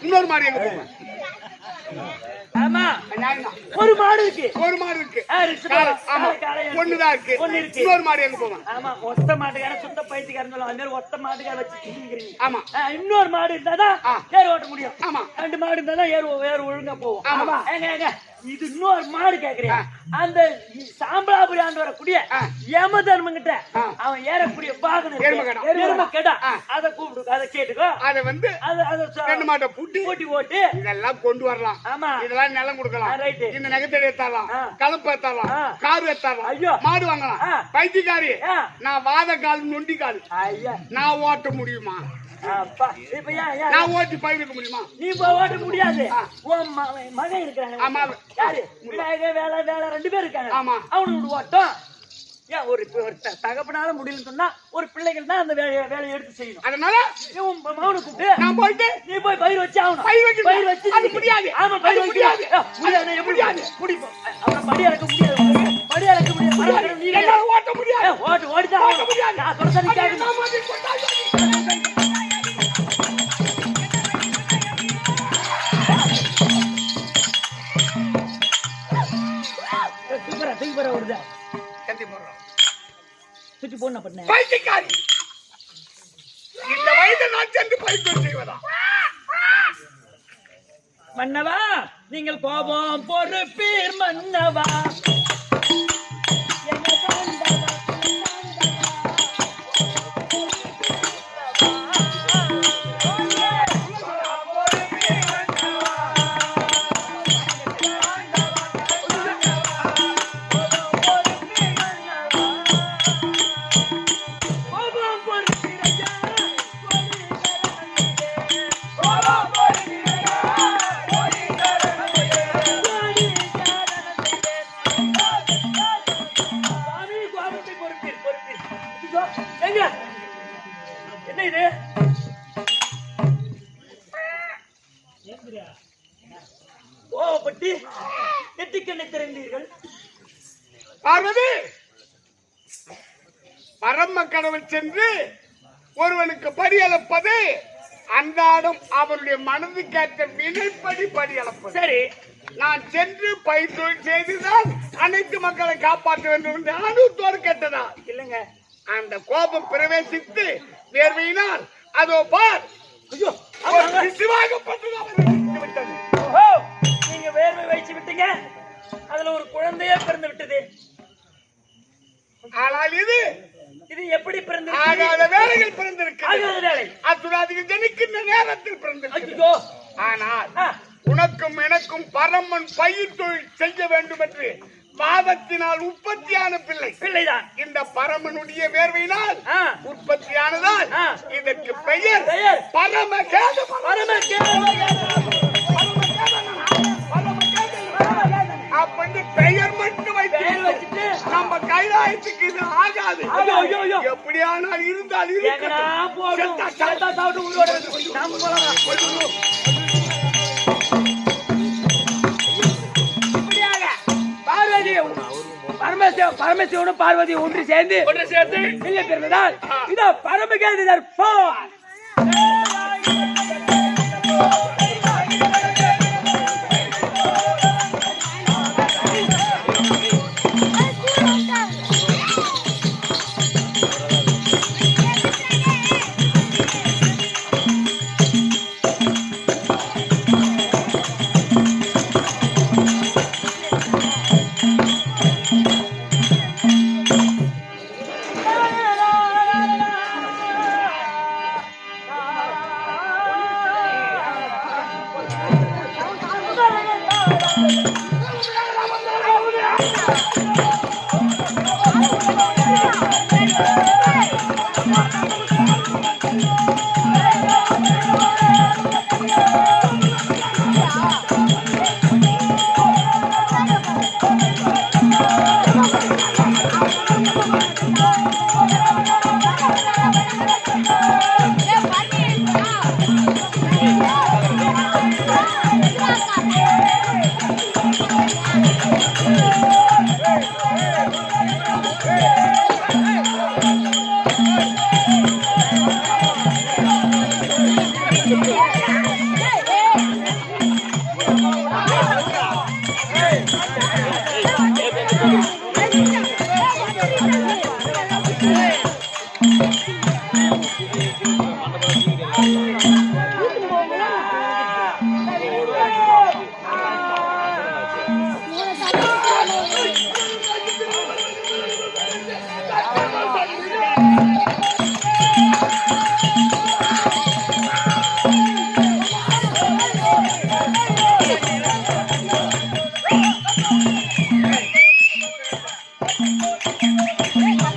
Speaker 4: இன்னொரு மாடு எங்க போவேன்?
Speaker 1: ஆமா
Speaker 4: நியாயம்தான்.
Speaker 1: ஒரு மாடு இருக்கு
Speaker 4: ஒரு மாடு இருக்கு.
Speaker 1: ரிஷப
Speaker 4: ஆமா. ஒண்ணுதான் இருக்கு.
Speaker 1: ஒண்ணு இருக்கு.
Speaker 4: இன்னொரு மாடு எங்க போவான்?
Speaker 1: ஆமா ஒத்த மாட்டுக்கார சுத்த பைத்தியக்காரன் சொல்லுவாங்க. அந்த மாதிரி ஒத்த மாட்டுக்கார வச்சு திங்கிறீங்க.
Speaker 4: ஆமா.
Speaker 1: இன்னொரு மாடு இருந்தாதான் ஏர் ஓட்ட முடியும்.
Speaker 4: ஆமா.
Speaker 1: 2 மாடு இருந்தாதான் ஏர் ஒழுங்கா போகும்.
Speaker 4: ஆமா.
Speaker 1: ஏங்க இது இன்னொரு மாடு கேக்குறேன். அந்த சாம்பலாபுரி ஆண்டு வரக்கூடிய யம தர்மங்கிட்ட அவன் ஏறக்கூடிய வாகனம் எருமை கடா அதை கூப்பிடு, அதை கேட்டுக்கோ.
Speaker 4: அதை வந்து
Speaker 1: அதை
Speaker 4: 2 மாட்டை பூட்டி
Speaker 1: ஓட்டு
Speaker 4: இதெல்லாம் கொண்டு வரலாம்.
Speaker 1: ஆமா
Speaker 4: இதெல்லாம் நிலம் கொடுக்கலாம்.
Speaker 1: ரைட்.
Speaker 4: இந்த நகைத்தடி ஏத்தாலாம், கலப்பு ஏத்தாலாம், காரு ஏத்தாலாம்,
Speaker 1: ஐயோ
Speaker 4: மாடு வாங்கலாம். பைத்தியக்காரி, நான் வாத கால் நொண்டி கால்,
Speaker 1: ஐயா
Speaker 4: நான் ஓட்ட முடியுமா?
Speaker 1: அப்பா இப்ப
Speaker 4: நான் ஓட்டி பயிர்க்க முடியுமா?
Speaker 1: நீ ஓட்ட முடியாது. உன் மகன் இருக்கிறாங்க.
Speaker 4: ஆமா.
Speaker 1: யாரு? விநாயகர் வேலை 2 பேர் இருக்காங்க.
Speaker 4: ஆமா.
Speaker 1: அவனுக்கு ஓட்டம் ஏன் ஒரு தகப்பனால முடியலன்னு சொன்னா ஒரு பிள்ளைகள் தான் அந்த வேலையை எடுத்து செய்யணும்.
Speaker 4: அதனால
Speaker 1: இவன் மகனை கூப்பிட்டு
Speaker 4: நான் போயிட்டு
Speaker 1: நீ போய் பயிர் வச்சு ஆகணும்.
Speaker 4: பயிர் வச்சு அது முடியாது.
Speaker 1: ஆமா பயிர் முடியாது. முடியாது. எப்படி முடிப்போம்? அவன் படி அளக்க முடியாது. படி அளக்க முடியாது. நீ
Speaker 4: ஓட்ட முடியாது.
Speaker 1: ஓடிதான் ஆகணும். நான் சொல்றதை நீ கேட்கணும். தூக்கிப்பற வருதா சுற்றி போன பண்ண
Speaker 4: பைத்தியக்காரி, இந்த வயதை நான் சென்று பயிர் செய்வதா?
Speaker 1: மன்னவா நீங்கள் கோபம் பொறுப்பீர் மன்னவா. என்ன இது? கோவப்பட்டு நெற்றிக்கண்ணை திறந்தீர்கள்.
Speaker 4: பார்வதி, பரம கடவுள் சென்று ஒருவனுக்கு படி அளப்பது அன்றாடம் அவருடைய மனதுக்கேற்ற வினைப்படி படி அளப்பது.
Speaker 1: சரி,
Speaker 4: நான் சென்று பயிர் தொழில் செய்துதான் அனைத்து மக்களை காப்பாற்ற வேண்டும் என்று அனுத்தோடு கேட்டதா
Speaker 1: இல்லங்க.
Speaker 4: அந்த கோபம் பிரவேசித்து வேர்வையினால் அதோ பார் விட்டது.
Speaker 1: நீங்க வேர்வை வைச்சு விட்டீங்க, அதுல ஒரு குழந்தையே பிறந்து விட்டது.
Speaker 4: ஆனால் இது
Speaker 1: எப்படி பிறந்து
Speaker 4: ஆகாத வேலைகள் பிறந்திருக்கிறது.
Speaker 1: வேலை
Speaker 4: அசுராதிகள் ஜனிக்கின்ற நேரத்தில் பிறந்திருக்கிறது. ஆனால் உனக்கும் எனக்கும் பரமன் பயிர் தொழில் செய்ய வேண்டும் என்று பாதத்தினால் உற்பத்தியான பிள்ளைதான் இந்த பரமனுடைய வேர்வையினால் உற்பத்தியானதால் இதற்கு பெயர் பரமகேத. அப்படி பெயர் மட்டும் வைத்து நம்ம கைலாயத்துக்கு இது ஆகாது. எப்படியானால் இருந்தால்
Speaker 2: பரமசிவனும் பார்வதி ஒன்று சேர்ந்து இல்லை பிறந்ததால் இதோ பரமகேதர் போர்.
Speaker 6: வேணும்பா